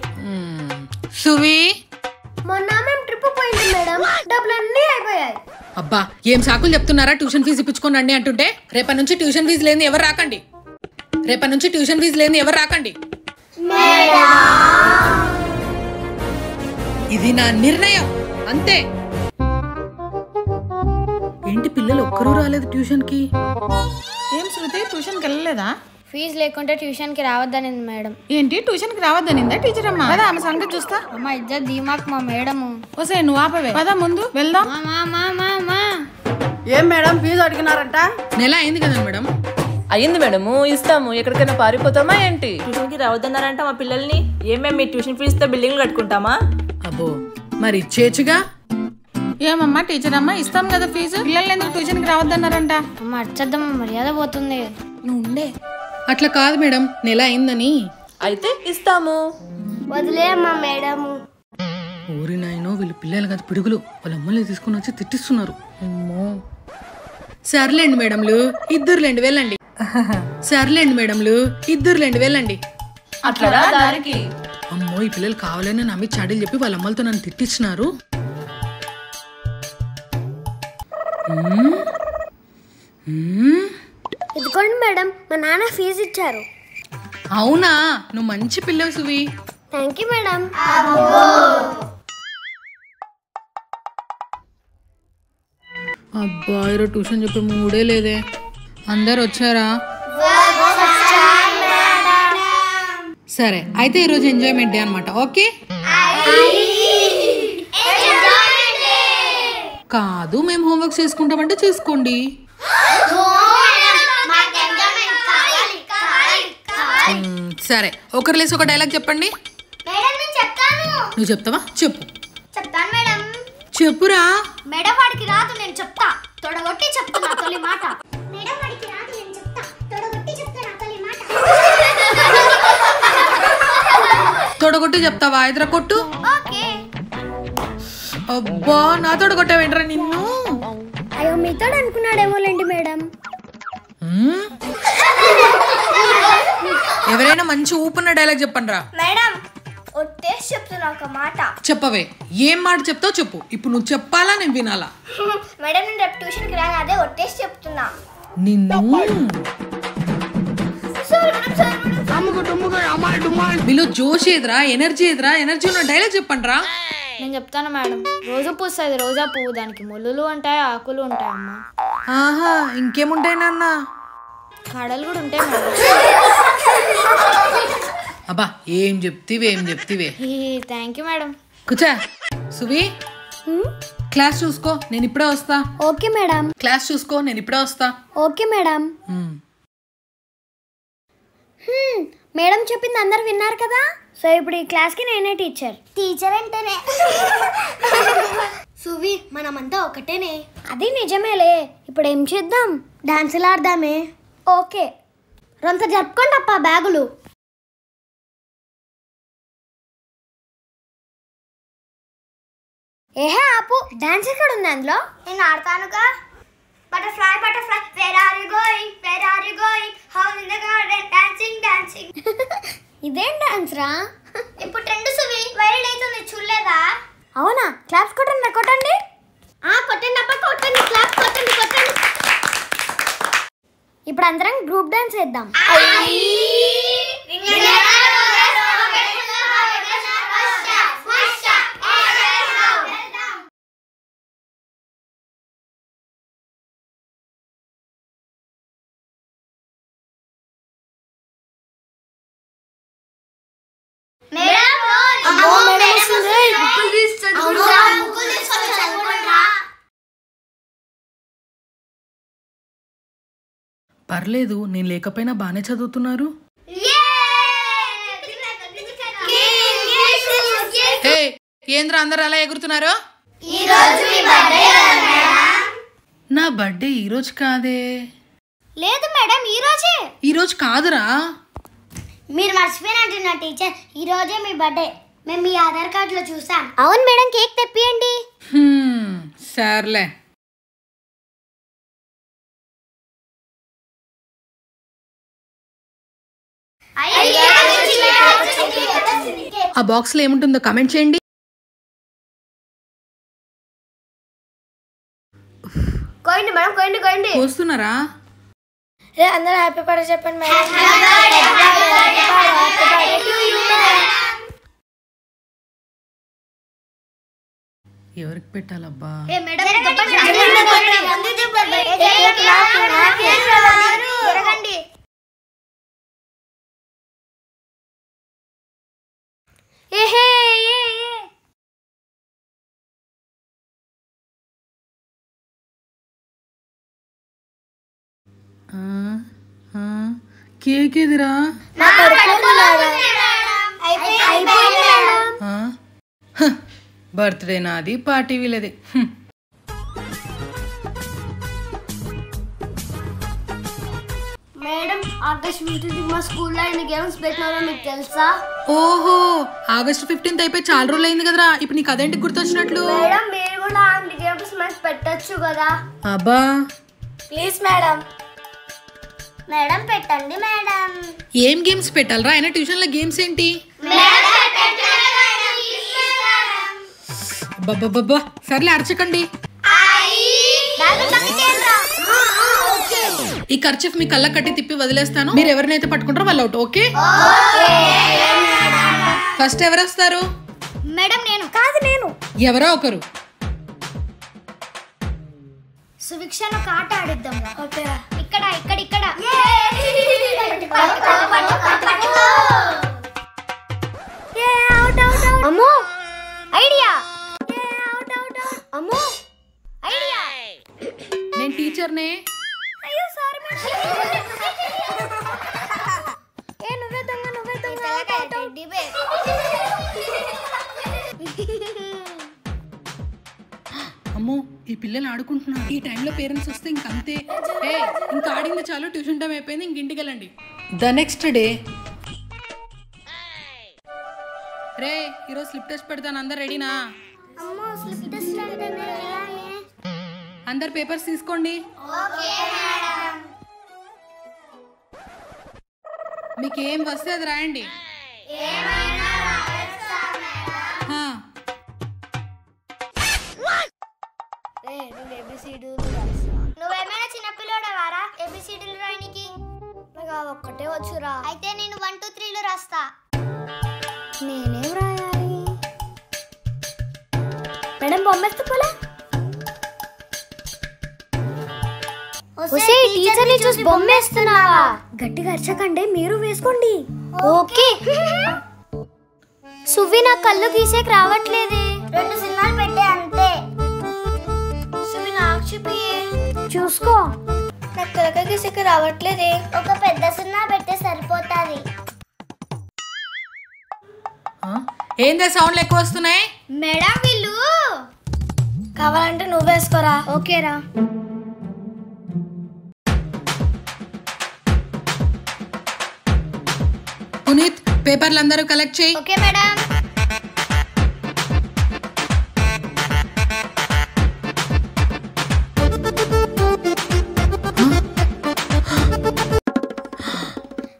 సువి మొన్న మేము ట్రిప్ పోయింది మేడం, డబ్బులన్నీ అయిపోయాయి. అబ్బా ఏం సాకులు చెప్తున్నారా? ట్యూషన్ ఫీజు ఇప్పించుకొని రండి అంటుంటే. రేపటి నుంచి ట్యూషన్ ఫీజు లేని ఎవరు రాకండి. రేపటి నుంచి ట్యూషన్ ఫీజు లేని ఎవరు రాకండి. ఇది నా నిర్ణయం, అంతే. ఏంటి పిల్లలు ఒక్కరూ రాలేదు ట్యూషన్ కి? ఏం శృతి ట్యూషన్కి వెళ్ళలేదా? ఫీజు లేకుంటే ట్యూషన్ కి రావద్దనింది మేడం. ఏంటి ట్యూషన్కి రావద్దనిందా టీచర్ అమ్మా? కదా ఆమె సంగతి చూస్తా. అమ్మ ఇద్దరు ధీమాక్ మా మేడము. వసే నువ్వు ఆపవే, పద ముందు వెళ్దాం. ఏం మేడం ఫీజు అడిగినారంట? నెల అయింది కదా మేడం. అయ్యింది మేడము, ఇస్తాము. ఎక్కడికైనా పారిపోతామా ఏంటి? ట్యూషన్కి రావద్దన్నారంట మా పిల్లల్ని. ఏమేమి మీ ట్యూషన్ ఫీజుతో బిల్డింగ్లు కట్టుకుంటామా? అబ్బో మరి ఇచ్చేచ్చుగా. ఏమమ్మా టీచర్ అమ్మా, ఇస్తాం కదా ఫీజు, పిల్లల్ని ఎందుకు ట్యూషన్కి రావద్దన్నారంట? అమ్మ అర్చద్దమ్మ, మర్యాద పోతుంది. నువ్వు ఉండే. అట్లా కాదు మేడం, నెల అయిందని. అయితే ఇస్తాము. వదిలే అమ్మా మేడము. ఊరి నాయనో, వీళ్ళు పిల్లలు కదా పిడుగులు, వాళ్ళ అమ్మల్ని తీసుకుని వచ్చి తిట్టిస్తున్నారు. అమ్మో. సర్లేండి మేడంలు, ఇద్దరులేండి వెళ్ళండి. సర్లేండి మేడంలు, ఇద్దరులేండి వెళ్ళండి. అట్లా దారికి. అమ్మో ఈ పిల్లలు కావాలని నమ్మి చాడీలు చెప్పి వాళ్ళ అమ్మలతో నన్ను తిట్టిస్తున్నారు. ఇదిగోండి మేడం, మా నాన్న ఫీజు ఇచ్చారు. అవునా, నువ్వు మంచి పిల్లవు సువి. Thank you madam. అబ్బా ఈరోజు ట్యూషన్ చెప్పే మూడే లేదే. అందరు వచ్చారా? సరే అయితే ఈరోజు ఎంజాయ్మెంట్ డే అనమాట. ఓకే కాదు, మేము హోంవర్క్ చేసుకుంటామంటే చేసుకోండి. సరే ఒకరు లేసి ఒక డైలాగ్ చెప్పండి. నువ్వు చెప్తావా? చెప్పు. చెప్తాను మేడం. చెప్పురా. మేడం వాడికి రాదు, నేను చెప్తా. తొడగొట్టి చెప్తున్నా తొలి మాట. మేడం వాడికి తోడగొట్టి చెప్తావా ఎదుర కొట్టు. ఓకే. అబ్బా నా తోడగొట్టావేంట్రా నిన్ను. అయ్యో మీతో అనుకున్నాడేమోలేండి మేడం. ఎవరైనా మంచి ఊపున్న డైలాగ్ చెప్పండి రా. మేడం ఒట్టేసి చెప్తున్నా ఒక మాట. చెప్పవే, ఏం మాట చెప్తావు చెప్పు. ఇప్పుడు నువ్వు చెప్పాలా నేను వినాలా? మేడం నేను రేపు ట్యూషన్కి రాను, అదే ఒట్టేసి చెప్తున్నా. నిన్ను మీలో జోష్ ఏదిరా, ఎనర్జీ ఏదిరా? ఎనర్జీ ఉన్న డైలాగ్ చెప్పండి రా. నేను చెప్తాను మేడం. రోజు పూస్తుంది రోజా పువ్వు, దానికి ముళ్ళులు ఉంటాయి ఆకులు ఉంటాయి అమ్మా. ఆహా ఇంకేముంటాయి నాన్న? కాడలు కూడా ఉంటాయి మేడం. అబ్బా ఏం చెప్తివే. Thank you madam. కూర్చో. సువి క్లాస్ చూసుకో, నేను ఇప్పుడే వస్తా. Okay madam. క్లాస్ చూసుకో, నేను ఇప్పుడే వస్తా. Okay madam. మేడం చెప్పింది అందరు విన్నారు కదా. సో ఇప్పుడు ఈ క్లాస్ కి నేనే టీచర్. టీచర్ అంటేనే సువి మనమంతా ఒకటేనే. అది నిజమేలే. ఇప్పుడు ఏం చేద్దాం? డాన్సులు ఆడదామే. ఓకే రొంత జరుపుకోండి అప్ప బ్యాగులు. ఏహే ఆపు, డాన్స్ ఎక్కడ ఉంది అందులో? నేను ఆడతానుగా. Butterfly butterfly where are you going, where are you going, how in the garden dancing dancing. ఇదేం డాన్స్ రా? ఇప్పుడు ట్రెండ్ సువి, వైరల్ అవుతుంది చూడలేదా? అవునా? క్లాప్స్ కొట్టండి కొట్టండి. కొట్టండి అప్ప కొట్టండి, క్లాప్స్ కొట్టండి కొట్టండి. ఇప్పుడు అందరం గ్రూప్ డాన్స్ చేద్దాం. పర్లేదు, నేను లేకపోయినా బాగానే చదువుతున్నారు. ఏంద్ర అందరు అలా ఎగురుతున్నారు? నా బర్త్డే ఈరోజు కాదే. లేదు మేడం ఈరోజే. ఈరోజు కాదురా. మీరు మర్చిపోయినట్టున్నా టీచర్, ఈ రోజే మీ బర్త్డే. మేము మీ ఆధార్ కార్డులో చూసాం. అవును మేడం, కేక్ తెప్పియండి. సర్లే. ఆ బాక్స్ లో ఏముంటుందో కమెంట్ చేయండి. కోయండి మేడం, కోయండి. చూస్తున్నారా? అందరూ హ్యాపీ బర్త్డే చెప్పండి మేడం. ఎవరికి పెట్టాలబ్బా? కేక్ ఎదిరా? బర్త్డే నాది, పార్టీ వీళ్ళది. మేడం ఆగస్ట్ 15 మా స్కూల్లో ఎన్ని గేమ్స్ పెట్టినారో మీకు తెలుసా? ఓహో ఆగస్ట్ 15 అయిపోయి చాలా రోజులు అయింది కదరా. ఇప్పుడు నీకు అదేంటి గుర్తొచ్చినట్లు? మేడం మీరు కూడా అన్ని గేమ్స్ మనకి పెట్టచ్చు కదా. అబ్బా ప్లీజ్ మేడం. మేడం పెట్టండి మేడం. ఏం గేమ్స్ పెట్టాలరా? అయినా ట్యూషన్ లో గేమ్స్ ఏంటి? బాబా సర్లే అరచకండి. ఈ ఖర్చు మీ కళ్ళ కట్టి తిప్పి వదిలేస్తాను. మీరు ఎవరినైతే పట్టుకుంటారో వాళ్ళు అవుట్. ఓకే ఫస్ట్ ఎవరు వస్తారు? మేడం నేను. కాదు నేను. ఎవరో ఒకరు. సువిక్షను ఒక ఆట ఆడిద్దాం. ఓకే ఇక్కడ ఇక్కడ ఇక్కడ. అమ్మో ఐడియా. అమ్మో ఐడియా. నేను టీచర్నే. అయ్యో సారీ మేడం. నువ్వే దొంగ నువ్వే దొంగ. అమ్మో ఈ పిల్లలు ఆడుకుంటున్నారు. ఈ టైంలో పేరెంట్స్ వస్తే ఇంకంతే. ఇంకా ఆడింది చాలు, ట్యూషన్ టైం అయిపోయింది, ఇంక ఇంటికి వెళ్ళండి. ద నెక్స్ట్ డే రే ఈరోజు స్లిప్ టెస్ట్ పెడతాను, అందరు రెడీనా? అమ్మో స్లిప్ టెస్ట్ అంటేనే ఎలాగే? అందరు పేపర్స్ తీసుకోండి. మీకు ఏం వస్తే అది రాయండి. నువ్వేమైనా చిన్నపిల్లవారా ఏబిసిడీలు రాయనికి? నాకు ఒక్కటే వచ్చురా. అయితే నేను 1 2 3లు రాస్తా. నేనేం రాయాలి? మేడం బొమ్మేస్తే పోలే. ఒసే టీచర్ని చూసి బొమ్మేస్తున్నావా? గట్టిగా అరచకండి, మీరు వేసుకోండి. ఓకే. సువి నా కళ్ళు గీసేకి రావట్లేదే. 2 సినిమాలు పెట్టే అంతే. సువి నాకు చూపియే. చూసుకో. నాకు కళ్ళ గీసేకి రావట్లేదే. ఒక పెద్ద సినిమా పెట్టే సరిపోతాది. ఏందే సౌండ్లు ఎక్కువ వస్తున్నాయి? మేడం వీళ్ళు కావాలంటే నువ్వు వేసుకోరా. ఓకేరా. పునీత్ పేపర్లు అందరూ కలెక్ట్ చేయి. Okay madam.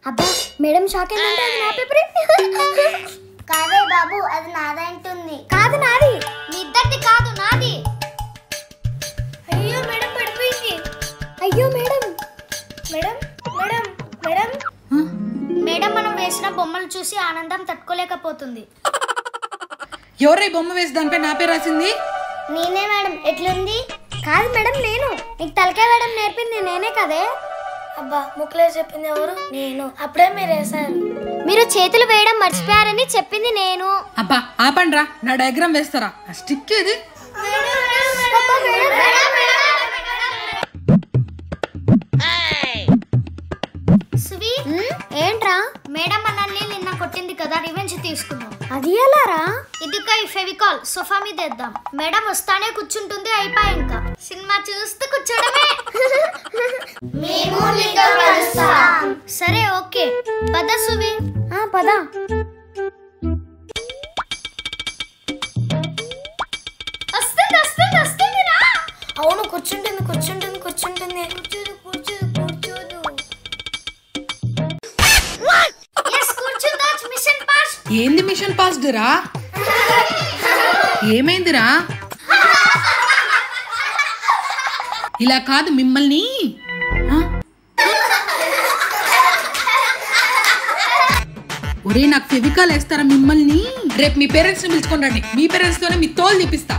అబ్బా మేడం షాక్ ఏంటంటే అది నా పేపరే. కాదే బాబు అది నాదంటుంది. కాదు నాది. మీ ఇద్దరిది కాదు నాది. అయ్యో మేడం పడిపోయింది. అయ్యో madam madam madam madam madam మనం వేసిన బొమ్మలు చూసి ఆనందం తట్టుకోలేకపోతుంది. ఎవరై బొమ్మ వేసి దానిపై నా పేరు రాసింది? నేనే మేడం. ఎట్లుంది? కాదు మేడం నేను. నీకు తలకాయ వేయడం నేర్పింది నేనే కదే. అబ్బా ముక్కలే చెప్పింది ఎవరు? నేను. అప్పుడే మీరు వేసారు. మీరు చేతులు వేయడం మర్చిపోయారని చెప్పింది నేను. అబ్బా ఆపండ్రా, నా డయాగ్రామ్ వేస్తారా? ఆ స్టిక్ ఏది? సువి ఏంట్రా? మేడం మనల్ని నిన్న కొట్టింది కదా, రివెంజ్ తీసుకుందాం. అది ఎలారా? ఇదిగా ఈ ఫెవికాల్ సోఫా మీద వేద్దాం. మేడం వస్తానే కూర్చుంటుంది, అయిపోయి ఇంకా సినిమా చూస్తూ కూర్చోడమే. సరే ఓకే పద సువి. పద. వస్తుంది వస్తుంది వస్తుంది రా. అవును కూర్చుంటుంది కూర్చుంటుంది కూర్చుంటుంది. కూర్చోదు కూర్చోదు కూర్చోదు. కూర్చుందా? Mission pass. ఏంది మిషన్ పాస్డ్ రా? ఏమైందిరా? ఇలా కాదు మిమ్మల్ని. ఒరే నాకు ఫెవికాల్ వేస్తారా మిమ్మల్ని? రేపు మీ పేరెంట్స్ ని పిలుచుకొని రండి, మీ పేరెంట్స్ తోనే మీ తోలు తీపిస్తా.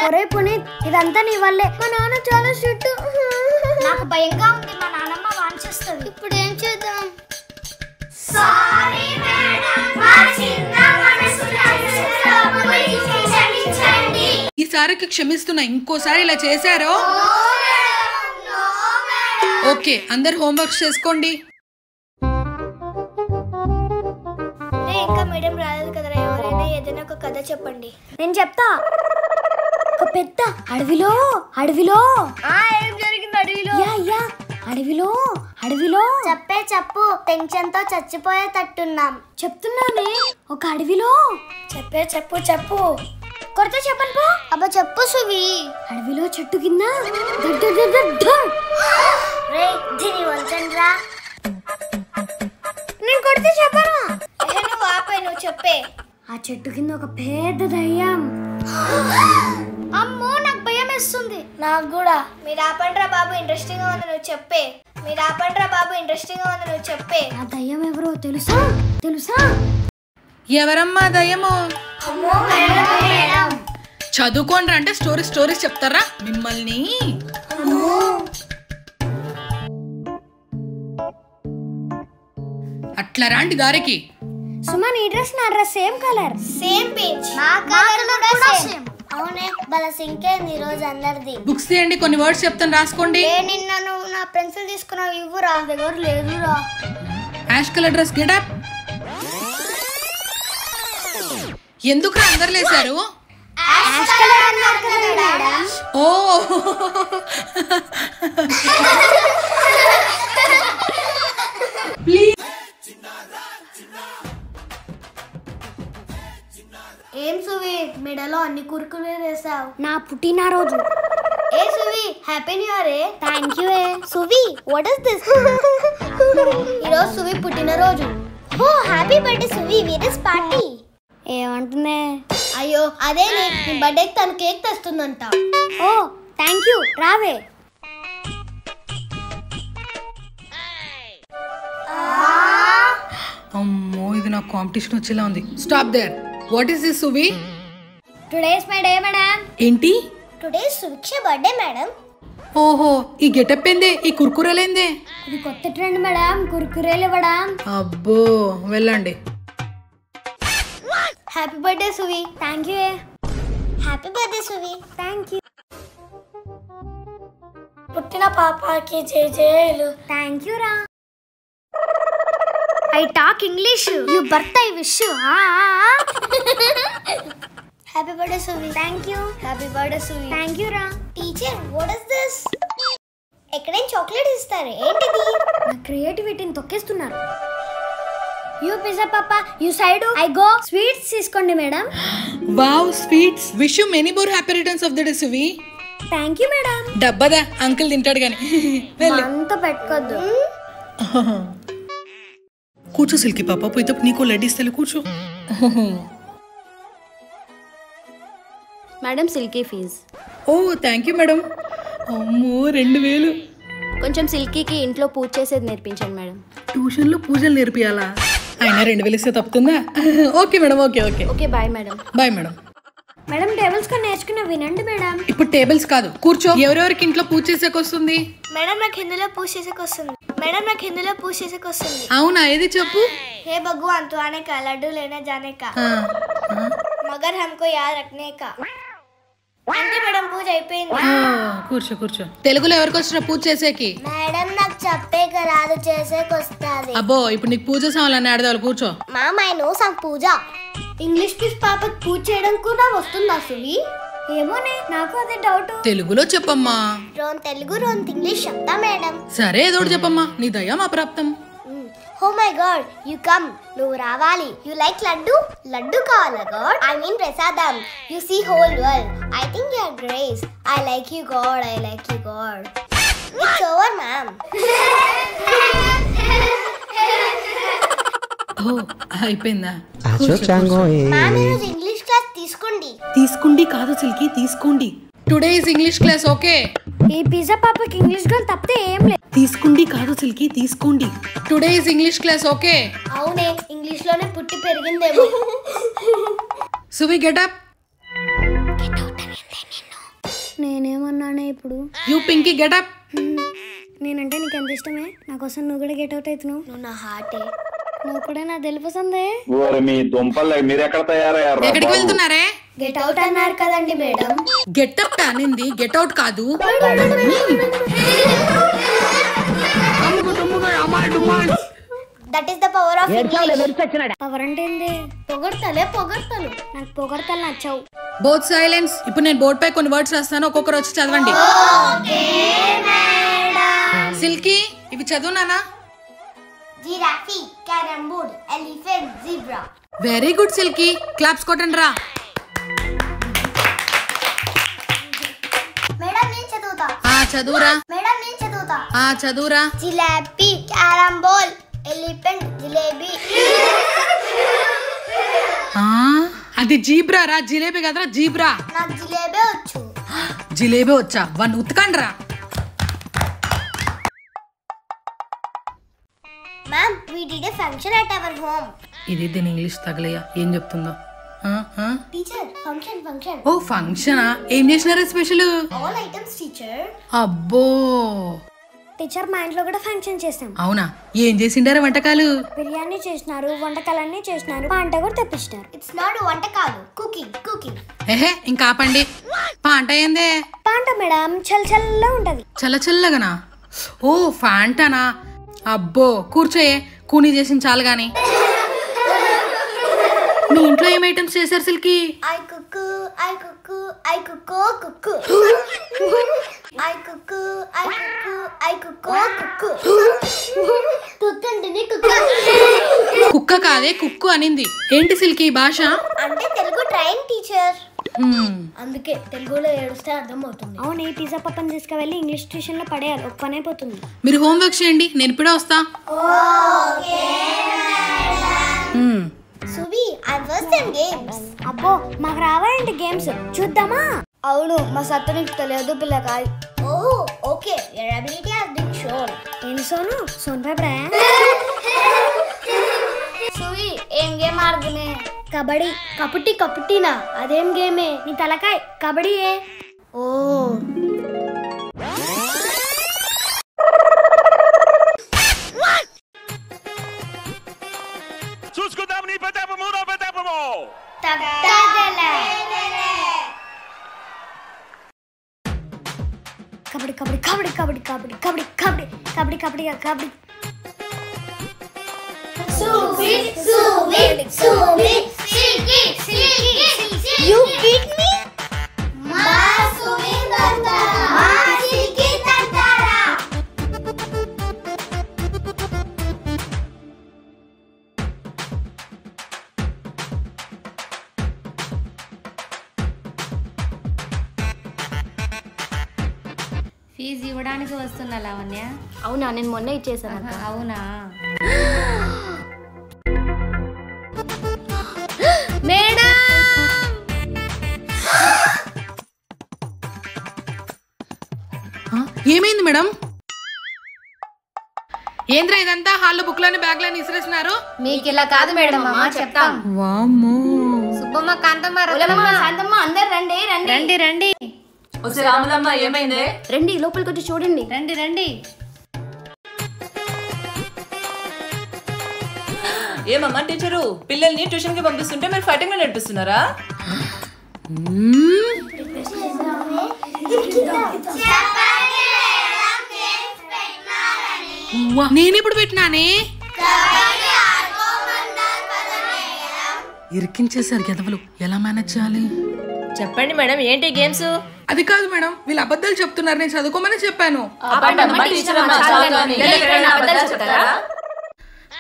ఒరే పునీత్ ఇదంతా నీ వల్లే. మా నాన్న చాలా స్ట్రిక్ట్. నాకు భయంగా ఉంది, మా నాన్నమ్మ వాంచేస్తుంది. ఇప్పుడు ఏం చేద్దాం? సారీ మేడం, మా చిన్న మనసులో క్షమించండి. ఈసారికి క్షమిస్తున్నా, ఇంకోసారి ఇలా చేశారో ఓకే. అందరు హోంవర్క్ చేసుకోండి. ఇంకా మేడం రాలేదు కదరా, ఎవరైనా ఏదైనా ఒక కథ చెప్పండి. నేను చెప్తా. ఒక పెద్ద అడవిలో ఏం జరిగింది? అడవిలో అడవిలో చెప్పు. టెన్షన్ తో చచ్చిపోయేటట్టున్నాం. చెప్తున్నానే. ఒక అడవిలో చెప్పు కొడితే చెప్పను పో. అబ్బా చెప్పు సువి. అడవిలో చెట్టు కింద దీని వంచండ్రా. నేను కొడితే చెప్పను. నువ్వు ఆపే, నువ్వు చెప్పే. ఆ చెట్టు కింద ఒక పెద్ద దయ్యం. అమ్మో నాకు భయం వేస్తుంది. నాకు కూడా. మీరు ఆపండ్రా బాబు, ఇంట్రెస్టింగ్ గా ఉంది నువ్వు చెప్పే. ఆ దయ్యం ఎవరో తెలుసా? ఎవరమ్మా దయ్యమో? చదువుకోండి అంటే స్టోరీస్ చెప్తారా మిమ్మల్ని? అట్లా రాండి దారికి. సుమా నీ డ్రెస్ నా dress same colour, same page. మా కలర్ కూడా సేమ్. అవునే బల సింకేంది ఈ రోజు అందరిది. బుక్స్ తీయండి, కొన్ని వర్డ్స్ చెప్తాను రాసుకోండి. నిన్న నువ్వు నా పెన్సిల్ తీసుకున్నావు, ఇవ్వురా. దగ్గర లేదురా. Ash colour dress getup. ఎందుకు అందరు లేసారు? యాష్ కలర్ అన్నారు కదా మేడం. ఓ ప్లీజ్ చేసావు? నా పుట్టినరోజు. ఏ Suvi, happy new year. Thank you. Suvi, what is this? ఈరోజు సువి పుట్టినరోజు. Oh happy birthday Suvi, where is party? ఏమంటున్నా? అయ్యో అదే నీ బర్త్డేకి తను కేక్ తెస్తుందంట. ఓ థ్యాంక్ యూ, రావే. అమ్మో ఇది నాకు కాంపిటీషన్ వచ్చేలా ఉంది. Stop there. What is this Suvi? Today is my day madam. ఏంటి? Today is Suviksha birthday madam. ఓహో ఈ గెటప్ ఏందే, ఈ కుర్కురేలేందే? ఇది కొత్త ట్రెండ్ మేడం, కుర్కురేలు ఇవ్వడం. అబ్బో వెళ్ళండి. Happy birthday Suvi. Thank you. Happy birthday Suvi. Thank you. పుట్టిన పాపాకి జేజేలు. థ్యాంక్ యూ రా. I talk English. You birthday wish. Happy birthday Suvi. Thank you. Happy birthday Suvi. Thank you ra. Teacher, what is this? ఎక్కడైనా chocolate ఇస్తారు ఏంటిది? నా క్రియేటివిటీని తొక్కేస్తున్నారు. You pizza papa, you side, I go. Sweets తీసుకోండి madam. Wow, sweets. Wish you many more happy returns of the day Suvi. Thank you madam. డబ్బదా uncle తింటాడు గాని. వెళ్ళు. అంత పెట్టుకోద్దు. కూర్చో సిల్కి పాప, పోయితే నీకు లడ్డు ఇస్తాను, కూర్చో. Madam Silky fee. ఓ థ్యాంక్ యూ మేడం. అమ్మో 2000. కొంచెం సిల్కీకి ఇంట్లో పూజ చేసేది నేర్పించండి మేడం. ట్యూషన్లో పూజలు నేర్పియాలా? అయినా 2000 ఇస్తే తప్పుతుందా? Okay madam, okay okay okay bye madam. Bye madam. Madam tables కొని నేర్చుకున్న వినండి మేడం. ఇప్పుడు టేబుల్స్ కాదు, కూర్చో. ఎవరెవరికి ఇంట్లో పూజ చేసేకొస్తుంది? మేడం నాకు హిందీలో పూజ చేసేకొస్తుంది. మేడం నాకు హిందీలో పూజ చేసేకొస్తుంది. అవునా, ఏది చెప్పు. हे भगवान तू आने का, लड्डू लेने जाने का, मगर हमको याद रखने का. అంటే మేడం పూజ అయిపోయింది. కూర్చో కూర్చో. తెలుగులో ఎవరికి వచ్చిన పూజ చేసేకి? మేడం నాకు చెప్పేక రాదు, చేసేకొస్తాది. అబ్బో ఇప్పుడు నీకు పూజ సామాన్లు ఆడదాలు, కూర్చో. మామ I know some Pooja. English కి పాపకి పూజ చేయడం కూడా వస్తుందా సువి? ఏమోనే, నాకు అదే డౌట్. తెలుగులో చెప్పమ్మా. రోన్ తెలుగు రోన్ ఇంగ్లీష్ చెప్తా మేడం. సరే ఏదో ఒకటి చెప్పమ్మా, నీ దయ మా ప్రాప్తం. Oh my god, you come. నువ్వు రావాలి. You like laddu? Laddu కావాలా god? I mean prasadam. You see whole world. I think you are grace. I like you god. I like you god. It's over, ma'am. ఓ అయిపోయిందా? Ma'am ఈరోజు English class తీసుకోండి. తీసుకోండి కాదు సిల్కి, తీసుకోండి. Today is English class, okay? ఈ pizza పాపకి English గల్ తప్పితే ఏం లేదు. తీసుకోండి కాదు సిల్కి, తీసుకోండి. Today is English class, okay? అవునే, ఇంగ్లీష్ లోనే పుట్టి పెరిగిందేమో. సువి గెట్ అప్. నేనేమన్నానే ఇప్పుడు? You Pinky get up. నేనంటే నీకు ఎంత ఇష్టమే, నా కోసం నువ్వు కూడా గెట్ అవుట్ అవుతున్నావు. నువ్వు నా హార్టే, నువ్వు కూడా నా తెలుపసందే. మీ దుంపలు మీరు ఎక్కడ తయారయ్యారు? ఎక్కడికి వెళ్తున్నారే? గెట్ అవుట్ అన్నారు కదండి మేడం. గెట్ అప్ అనింది, గెట్ అవుట్ కాదు. That is the power of English. Power అంటే ఏంది? పొగడతలే పొగడతలు. నాకు పొగడతలు నచ్చావు. Both silence. ఇప్పుడు నేను బోర్డ్ పై కొన్ని వర్డ్స్ రాస్తాను, ఒక్కొక్కరు వచ్చి చదవండి. సిల్కీ ఇవి చదువునానా? Giraffe, carrom elephant, zebra. Very good Silky, claps కొట్టండి రా. మేడం నేను చదువుతా. చదువురా. మేడం నేను చదువుతా. చదువురా. Jalebi, carrom ball, elephant, jalebi. అది జీబ్రా రా, జిలేబీ కదరా, జీబ్రా. నాకు జిలేబీ వచ్చు. జిలేబీ వచ్చా? వన్ ఉతకండి రా. Ma'am we did a function at our home. ఇది దీని ఇంగ్లీష్ తగలయ్యా, ఏం చెప్తుందో. Teacher function function. ఓ ఫంక్షనా? ఏం చేసినారా స్పెషల్? All items teacher. అబ్బో టీచర్ మా ఇంట్లో కూడా ఫంక్షన్ చేస్తాం. అవునా? ఏం చేసిండారా వంటకాలు? బిర్యానీ చేసినారు, వంటకాలన్నీ చేసినారు, పాంట కూడా తెప్పించినారు. ఇట్స్ నాట్ వంటకాలు, కుకింగ్ కుకింగ్. ఏహే ఇంకా ఆపండి. పాంట ఏందే? పాంట మేడం చల్ చల్లా ఉంటది. చల్ల చల్లగనా? ఓ ఫాంటానా? అబ్బో కూర్చోయే, కూనీ చేసిన చాలు గాని. మీ ఇంట్లో ఏం ఐటమ్స్ చేశారు Silky? I cook I cook I cook cook I cook I cook I cook cook. కుక్కండి కుక్కు. కుక్క కాదే కుక్కు అనింది. ఏంటి సిల్కి భాష? అంటే తెలుగు ట్రైన్ టీచర్. అందుకే తెలుగులో ఏడుస్తే అర్థం అవుతుంది. అవును, ఈ పిజ్జా పప్పని తీసుకువెళ్ళి ఇంగ్లీష్ ట్యూషన్ లో పడేయాలి, ఒక పని అయిపోతుంది. మీరు హోంవర్క్ చేయండి, నేను ఇప్పుడే వస్తా. సువి, I was in games. అబ్బో, మాకు రావాలంటే గేమ్స్ చూద్దామా? అవును, మా సత్తు నీకు తెలియదు పిల్లకాయ. ఓహో, okay, your ability has been shown. ఏం సోను? సోన్ పాపడా? సువి, ఏం గేమ్ ఆడుతునే? కబడ్డీ. కపుట్టి కపుట్టినా? అదేం గేమే? నీ తలకాయ కబడ్డీయే. ఓ, చూసుకుందాం నీ పెద్దాపము నా పెద్దాపము. కబడ్డీ కబడ్డీ కబడ్డీ కబడ్డీ కబడ్డీ కబడ్డీ కబడ్డీ కబడ్డీ కబడ్డీ కబడ్డీ. సువి సువి సువి సికి సికి. You beat me? మా సువి తంతారా, మా సికి తంతారా. ఫీజు ఇవ్వడానికి వస్తున్నా లావణ్య. అవునా, నేను మొన్న ఇచ్చేసాను. అవునా మేడం? ఏమైంది మేడం? ఏంద్రా ఇదంతా? హాల్లో బుక్లని బ్యాగ్లని ఇసిరేసినారు. మీకు ఇలా కాదు మేడం, అమ్మా చెప్తాం. వామ్మో. సుబ్బమ్మ, కాంతమ్మ, శాంతమ్మ, అందరు రండి రండి రండి రండి. రామదమ్మ, ఏమైంది? రండి, లోపలికి వచ్చి చూడండి. రండి రండి. ఏమమ్మా టీచరు, పిల్లల్ని ట్యూషన్ కి పంపిస్తుంటే మీరు ఫైటింగ్ లో నేర్పిస్తున్నారా? నేనెప్పుడు పెట్టినానే? ఇరికించేసారు గెదవలు. ఎలా మేనేజ్ చేయాలి? చెప్పండి మేడం, ఏంటి గేమ్స్? అది కాదు మేడం, వీళ్ళు అబద్ధాలు చెప్తున్నారు. నేను చదువుకోమని చెప్పాను.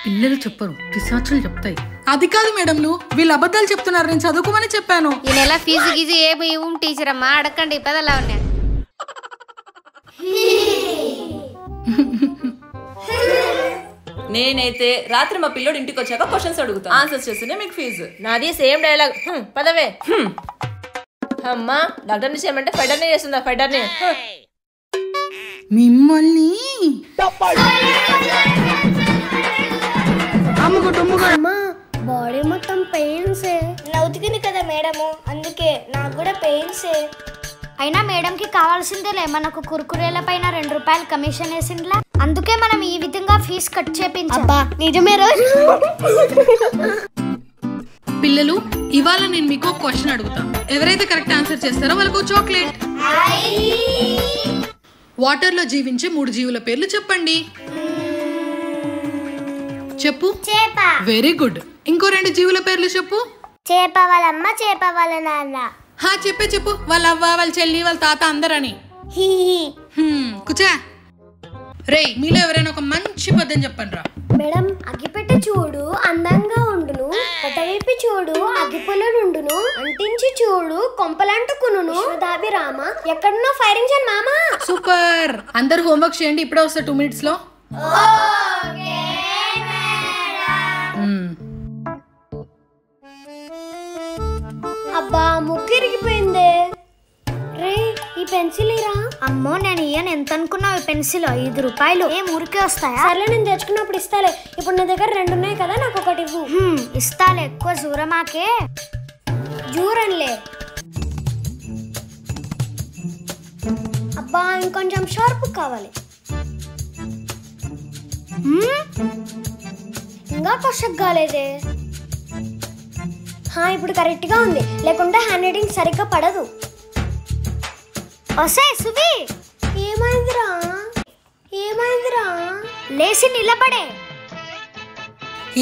పిల్లలు చెప్పరు, పిశాచులు చెప్తాయి. అది కాదు మేడం, వీళ్ళు అబద్ధాలు చెప్తున్నారు. నేను చదువుకోమని చెప్పాను. ఈ నెల ఫీజు గీజు ఏమి ఇవ్వం టీచర్ అమ్మా, అడగండి పదలా ఉన్నా. నేనైతే రాత్రి మా పిల్లోడు ఇంటికి వచ్చాక క్వశ్చన్స్ అడుగుతాను, ఆన్సర్స్ చేస్తేనే మీకు ఫీజు. నాది సేమ్ డైలాగ్. పదవే. అమ్మా, డాక్టర్ ని చేయమంటే ఫైటర్ ని చేస్తుందా? ఫైటర్ ని మిమ్మల్ని అమ్మా, బాడీ మొత్తం పెయిన్స్. నవ్వుతుంది కదా మేడము, అందుకే నాకు కూడా పెయిన్స్. అయినా మేడం కి కావాల్సిందేలే, మనకు కుర్కురేల పైన 2 రూపాయలు కమిషన్ వేసిండ్లా, అందుకే మనం ఈ విధంగా ఫీజు కట్ చేపించాం. నిజమే రోజు. పిల్లలు, ఇవాళ నేను మీకు ఒక క్వశ్చన్ అడుగుతాను. ఎవరైతే కరెక్ట్ ఆన్సర్ చేస్తారో వాళ్ళకు చాక్లెట్. వాటర్ లో జీవించే 3 జీవుల పేర్లు చెప్పండి. చెప్పు. చేప. Very good. ఇంకో 2 జీవుల పేర్లు చెప్పు. చేప వాళ్ళ అమ్మ, చేప వాళ్ళ నాన్న. చెప్పు. వాళ్ళ అవ్వ, వాళ్ళ చెల్లి, వాళ్ళ తాత అందరని. కుచా. రే, మీలో ఎవరైనా ఒక మంచి పద్యం చెప్పండి రా. మేడం, అగ్గిపెట్ట చూడు అందంగా ఉండును, కొట్టవిప్పి చూడు అగ్గిపుల్లనుండును, అంటించి చూడు కొంపలంటుకును, దాభిరామ ఎక్కడున్నా ఫైర్ ఇంజన్ మామా. సూపర్. అందరు హోంవర్క్ చేయండి, ఇప్పుడే వస్తా 2 minutes లో. అబ్బా, ముక్కు ఇరిగిపోయిందే. రే, ఈ పెన్సిల్ ఇరా. అమ్మో, నేను ఇయ్యను. ఎంత అనుకున్నావు? పెన్సిల్ 5 రూపాయలు. ఏ ఊరికే వస్తాయా? సర్లే, నేను తెచ్చుకున్నప్పుడు ఇస్తాలే. ఇప్పుడు నా దగ్గర 2 ఉన్నాయి కదా, నాకు ఒకటి ఇవ్వు. ఇస్తాలే, ఎక్కువ జూరమాకే. జూరన్లే. అబ్బా, ఇంకొంచెం షార్ప్ కావాలి. ఇంకా కొసగ్గాలేదే. ఇప్పుడు కరెక్ట్ గా ఉంది, లేకుంటే హ్యాండ్ రైటింగ్ సరిగ్గా పడదు. సువి, ఏమైందిరా? లేచి నిలబడే.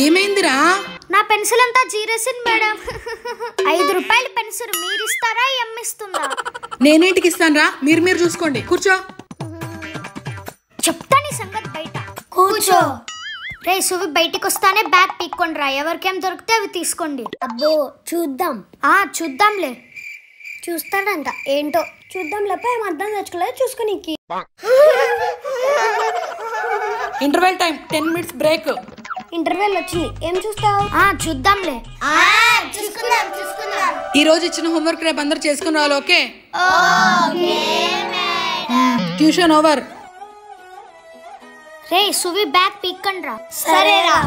ఏమైందిరా? నా పెన్సిల్ అంతా జీరేసింది మేడం. 5 రూపాయల పెన్సిల్ మీరిస్తారా, ఎమ్మిస్తుందా? నేనేంటికి ఇస్తాను రా, మీరు చూసుకోండి. కూర్చో. చెప్తా నీ సంగతి బయట. కూర్చో. రే సువి, బయటికి వస్తానే బ్యాగ్ పీక్కొని రా. ఎవరికేం దొరికితే అవి తీసుకోండి. అబ్బో, చూద్దాం. చూద్దాంలే. చూస్తాడంట ఏంటో చూద్దాం లేప ఏం అర్థం తెచ్చుకోలేదు చూసుకోనికి. Interval time 10 minutes break. Interval వచ్చింది ఏం చూస్తావు? చూద్దాంలే. ఈ రోజు ఇచ్చిన హోంవర్క్ రేపు అందరు చేసుకుని రావాలి. Okay tuition over. రే సువి బ్యాగ్ పీక్కండి రా. సరేరా.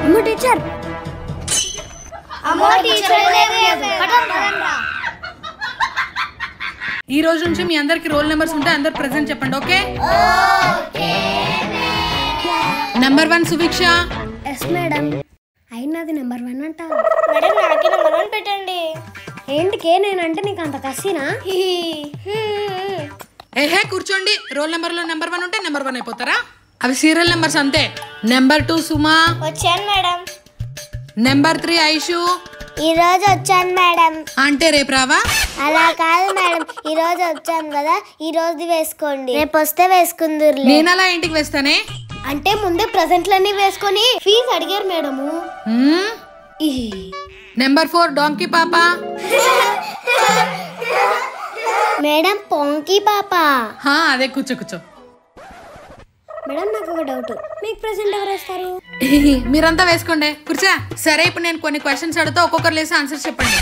అమ్మ టీచర్ ఈ రోజు నుంచి మీ అందరికి రోల్ నెంబర్స్ ఉంటాయి. అందరు ప్రెసెంట్ చెప్పండి. Okay number 1 Suviksha. Yes madam. అయినది నెంబర్ 1 అంట మేడం. నాకే నెంబర్ 1 పెట్టండి. ఏంటికే నేనంటే నీకు అంత కసినా? ఏహే కూర్చోండి. రోల్ నెంబర్ లో నెంబర్ 1 ఉంటే నెంబర్ 1 అయిపోతారా? అవి సీరియల్ నెంబర్స్ అంతే. నెంబర్ 2 సుమా. వచ్చాను మేడం. నెంబర్ 3 ఐషు. ఈ రోజు వచ్చాను మేడం. అంటే రేపు రావా? అలా కాదు మేడం, ఈ రోజు వచ్చాను కదా, ఈ రోజు వేసుకోండి, రేపు వస్తే వేసుకుందరు. నేను అలా ఇంటికి వేస్తానే. అంటే ముందే ప్రెజెంట్లన్నీ వేసుకొని ఫీజు అడిగారు మేడము. నెంబర్ 4 డాంకీ పాప. మేడం పోంకీ పాప. అదే కూర్చో కూర్చో. మేడం నాకు ఒక డౌట్, మీకు ప్రెజెంట్ ఎవరు వేస్తారు? మీరంతా వేసుకోండి కూర్చో. సరే ఇప్పుడు నేను కొన్ని క్వశ్చన్స్ అడుగుతా, ఒక్కొక్కరు లేసి ఆన్సర్ చెప్పండి.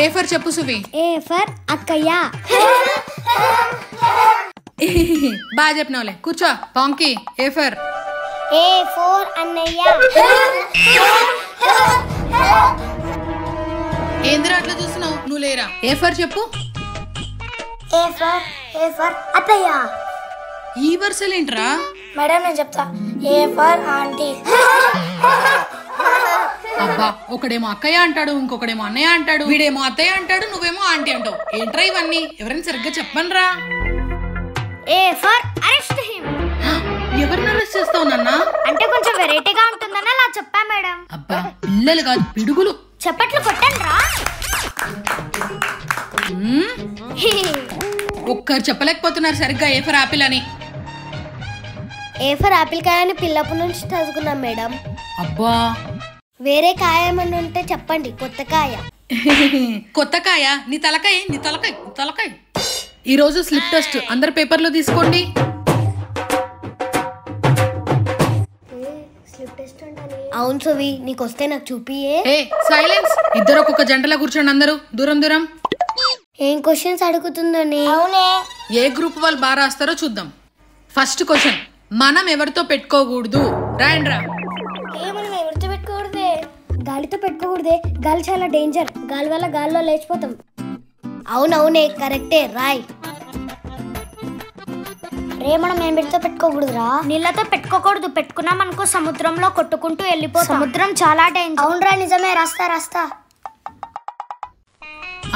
ఏ ఫర్ చెప్పు సువి. ఏ ఫర్ అక్కయ్య. బాగా చెప్పినవులే కూర్చో. Ponky A for. A for అన్నయ్య. ఏందిరా అట్లా చూస్తున్నావు? నువ్వు లేరా. ఏ ఫర్ చెప్పు. ఏ ఫర్ అత్తయ్య. ఈ వరుసలు ఏంట్రా? మేడం నేను చెప్తా. A for aunty. అబ్బా ఒకడేమో అక్కయ్య అంటాడు, ఇంకొకడేమో అన్నయ్య అంటాడు, వీడేమో అత్తయ్య అంటాడు, నువ్వేమో ఆంటీ అంటావు. ఏంట్రా ఇవన్నీ? ఎవరైనా సరిగ్గా చెప్పండి రా. A for arrest him. ఎవరిని అరెస్ట్ చేస్తావు నాన్న? అంటే కొంచెం వెరైటీగా ఉంటుందని అలా చెప్పా మేడం. అబ్బా పిల్లలు కాదు పిడుగులు. చప్పట్లు కొట్టండి రా. ఒక్కరు చెప్పలేకపోతున్నారు సరిగ్గా ఏ ఫర్ ఆపిల్ అని. ఏ ఫర్ ఆపిల్ కాయని పిల్లప్పటి నుంచి చదువుకున్నాం మేడం. అబ్బా వేరే కాయ ఏమన్నా ఉంటే చెప్పండి. కొత్త కాయ. కొత్త కాయ? నీ తలకాయ, నీ తలకాయ, తలకాయ. ఈ రోజు స్లిప్ టెస్ట్ అందరు పేపర్లో తీసుకోండి. అవును సువి, నీకు వస్తే నాకు చూపియే. సైలెన్స్. ఇద్దరు ఒక్కొక్క జంటలా కూర్చోండి. అందరూ దూరం దూరం. ఏం క్వశ్చన్స్ అడుగుతుందని? అవునే. ఏ గ్రూప్ వాళ్ళు బాగా రాస్తారో చూద్దాం. ఫస్ట్ క్వశ్చన్, మనం ఎవరితో పెట్టుకోకూడదు? రాయండి రా. మనం ఎవరితో పెట్టుకోకూడదే? గాలితో పెట్టుకోకూడదే, గాలి చాలా డేంజర్, గాలి వల్ల గాలిలో లేచిపోతాం. అవునవునే కరెక్టే, రాయ్. రే మనం ఏమిటితో పెట్టుకోకూడదురా? నీళ్ళతో పెట్టుకోకూడదు, పెట్టుకున్నాం అనుకో సముద్రంలో కొట్టుకుంటూ వెళ్ళిపోతాం. సముద్రం చాలా డేంజర్. అవునరా నిజమే, రాస్తా రాస్తా.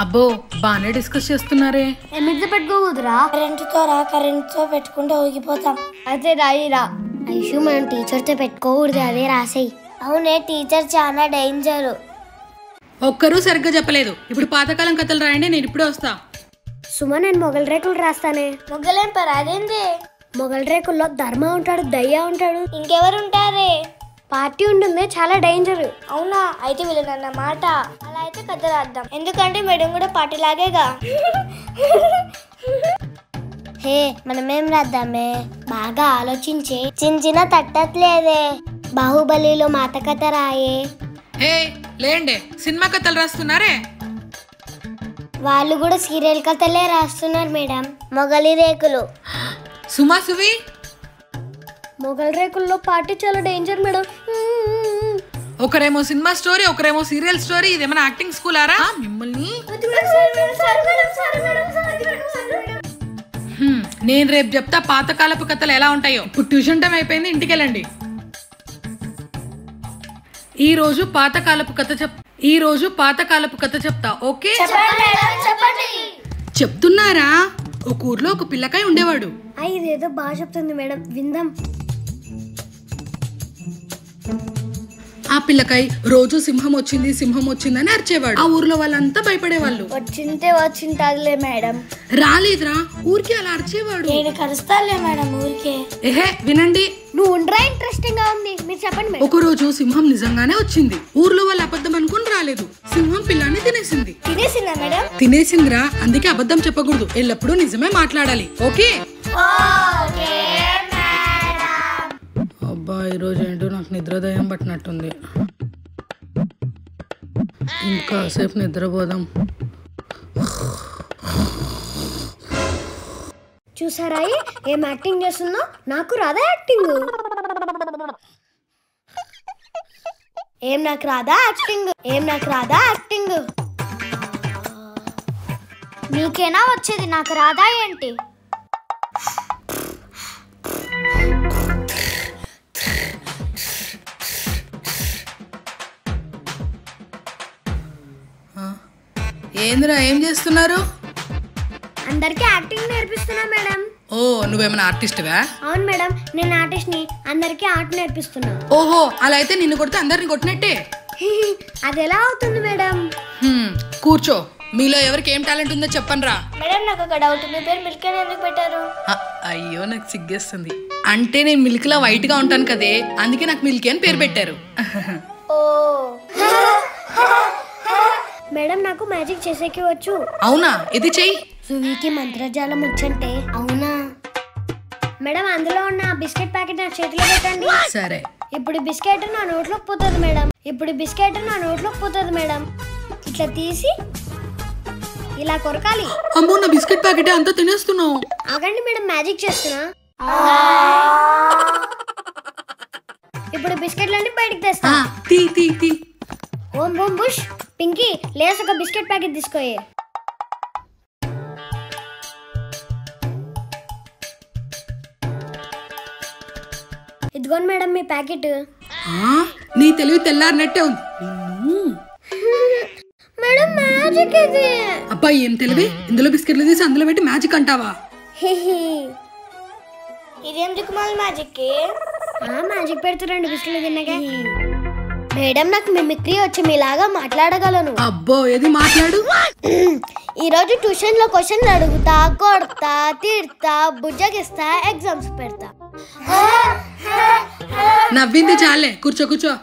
అబ్బో బాగానే డిస్కస్ చేస్తున్నారే. ఏమిటితో పెట్టుకోకూడదురా? కరెంటుతో రా, కరెంటుతో పెట్టుకుంటూ ఊగిపోతాం. అదే రాయిరా. ఐషు మనం టీచర్తో పెట్టుకోకూడదు, అదే రాసేయి. అవునే టీచర్ చాలా డేంజర్. ఒక్కరూ సరిగ్గా చెప్పలేదు. ఇప్పుడు పాతకాలం కథలు రాయండి, నేను ఇప్పుడే వస్తా. సుమ నేను మొగల్ రేకులు రాస్తానే. మొగలేం పరాదేంది? మొగల్ రేకుల్లో ధర్మ ఉంటాడు, దయ్య ఉంటాడు, ఇంకెవరు ఉంటారే? పార్టీ ఉంటుంది, చాలా డేంజర్. అవునా? అయితే వీళ్ళన్న మాట. అలా అయితే కథ రాద్దాం, ఎందుకంటే మేడం కూడా పార్టీ లాగేగా. హే మనమేం రాద్దామే? బాగా ఆలోచించే. చిన్న తట్టట్లేదే. బాహుబలిలో మాత కథ రాయే. హే లేండి, సినిమా కథలు రాస్తున్నారే. వాళ్ళు కూడా సీరియల్ కథలే రాస్తున్నారు మేడం. మొగలి రేకులు. సుమా సువి, మొగల్ రేకుల్లో పార్టీ చాలా డేంజర్ మేడం. ఒకరేమో సినిమా స్టోరీ, ఒకరేమో సీరియల్ స్టోరీ. ఇదేమైనా యాక్టింగ్ స్కూల్ ఆరా మిమ్మల్ని? నేను రేపు చెప్తా పాతకాలపు కథలు ఎలా ఉంటాయో. ఇప్పుడు ట్యూషన్ టైం అయిపోయింది, ఇంటికి వెళ్ళండి. ఈ రోజు పాతకాలపు కథ చెప్తా. ఓకే చెప్తున్నారా? ఒక ఊర్లో ఒక పిల్లకాయ ఉండేవాడు. ఇదేదో బాగా చెప్తుంది మేడం, విందాం. ఆ పిల్లకాయ రోజు సింహం వచ్చిందని అరిచేవాడు. ఆ ఊర్లో వాళ్ళంతా భయపడేవాళ్ళు. వచ్చింటదిలే మేడం. రాలేదురా, ఊరికే అలా అరిచేవాడు. నేను కరుస్తాలే మేడం ఊరికే. ఏహే వినండి, నువ్వు ఉండరా, ఇంట్రెస్టింగ్ గా ఉంది, మీరు చెప్పండి మేడం. ఒక రోజు సింహం నిజంగానే వచ్చింది. ఊర్లో వాళ్ళు అబద్ధం అనుకుని రాలేదు. సింహం పిల్లాన్ని తినేసింది. తినేసిందా మేడం? తినేసిందిరా, అందుకే అబద్ధం చెప్పకూడదు, ఎల్లప్పుడూ నిజమే మాట్లాడాలి. ఓకే? అబ్బా ఈరోజు ఏంటో నాకు నిద్రదయం పట్టినట్టుంది. ఇంకాసేపు నిద్రపోదాం. చూసారా ఏం యాక్టింగ్ చేస్తుందో? నాకు రాదా యాక్టింగ్? ఏం నాకు రాదా యాక్టింగ్? మీకేనా వచ్చేది, నాకు రాదా ఏంటి? ఏందిరా, ఏం చేస్తున్నారు? అందరికి యాక్టింగ్ నేర్పిస్తున్నా మేడం. ఓ, నువ్వేమైనా ఆర్టిస్ట్వా? అవును మేడం, నేను ఆర్టిస్ట్ ని, అందరికి ఆర్ట్ నేర్పిస్తున్నా. ఓహో, అలా అయితే నిన్ను కొడితే అందరిని కొట్టినట్టే. అది ఎలా అవుతుంది మేడం? కూర్చో, మీలో ఎవరికి ఏం టాలెంట్ ఉందో చెప్పండిరా. మేడం నాకు ఒక డౌట్, మీ పేరు మిల్క్ అని ఎందుకు పెట్టారు? అయ్యో నాకు సిగ్గేస్తుంది. అంటే నేను మిల్క్ లా వైట్ గా ఉంటాను కదే, అందుకే నాకు మిల్కీ అని పేరు పెట్టారు. ఓ మేడం, నాకు మ్యాజిక్ చేసేకి వచ్చు. అవునా, ఇది చెయ్యి. సువికి మంత్రజాలం వచ్చంటే. అవునా మేడం, అందులో ఉన్న బిస్కెట్ ప్యాకెట్ నా చేతిలో పెట్టండి. సరే. ఇప్పుడు బిస్కెట్ నా నోట్లోకి పోతుంది మేడం. ఇట్లా తీసి ఇలా కొరకాలి. అమ్మో, నా బిస్కెట్ ప్యాకెట్ అంతా తినేస్తున్నావు. ఆగండి మేడం, మ్యాజిక్ చేస్తున్నా. ఇప్పుడు బిస్కెట్లన్నీ బయటికి తెస్తా. ఓం బూమ్ బుష్. పింకీ, లేస్ ఒక బిస్కెట్ ప్యాకెట్ తీసుకోయే. ఇదిగోండి మేడం మీ ప్యాకెట్. నీ తెలివి తెల్లారినట్టే ఉంది. మేడం మ్యాజిక్ ఇది. అబ్బాయి ఏం తెలివి, ఇందులో బిస్కెట్లు తీసి అందులో పెట్టి మ్యాజిక్ అంటావా? ఇదేం దిక్కుమాల మ్యాజిక్? మ్యాజిక్ పెడుతురండి బిస్కెట్లు తిన్నాక. మేడం నాకు మిమిక్రీ వచ్చి మీలాగా మాట్లాడగలను. అబ్బో, ఏది మాట్లాడు. ఈ రోజు ట్యూషన్ లో క్వశ్చన్లు అడుగుతా, కొడతా, తిడతా, బుజ్జగిస్తా, ఎగ్జామ్స్ పెడతా. నవ్వింది చాలే, కూర్చో.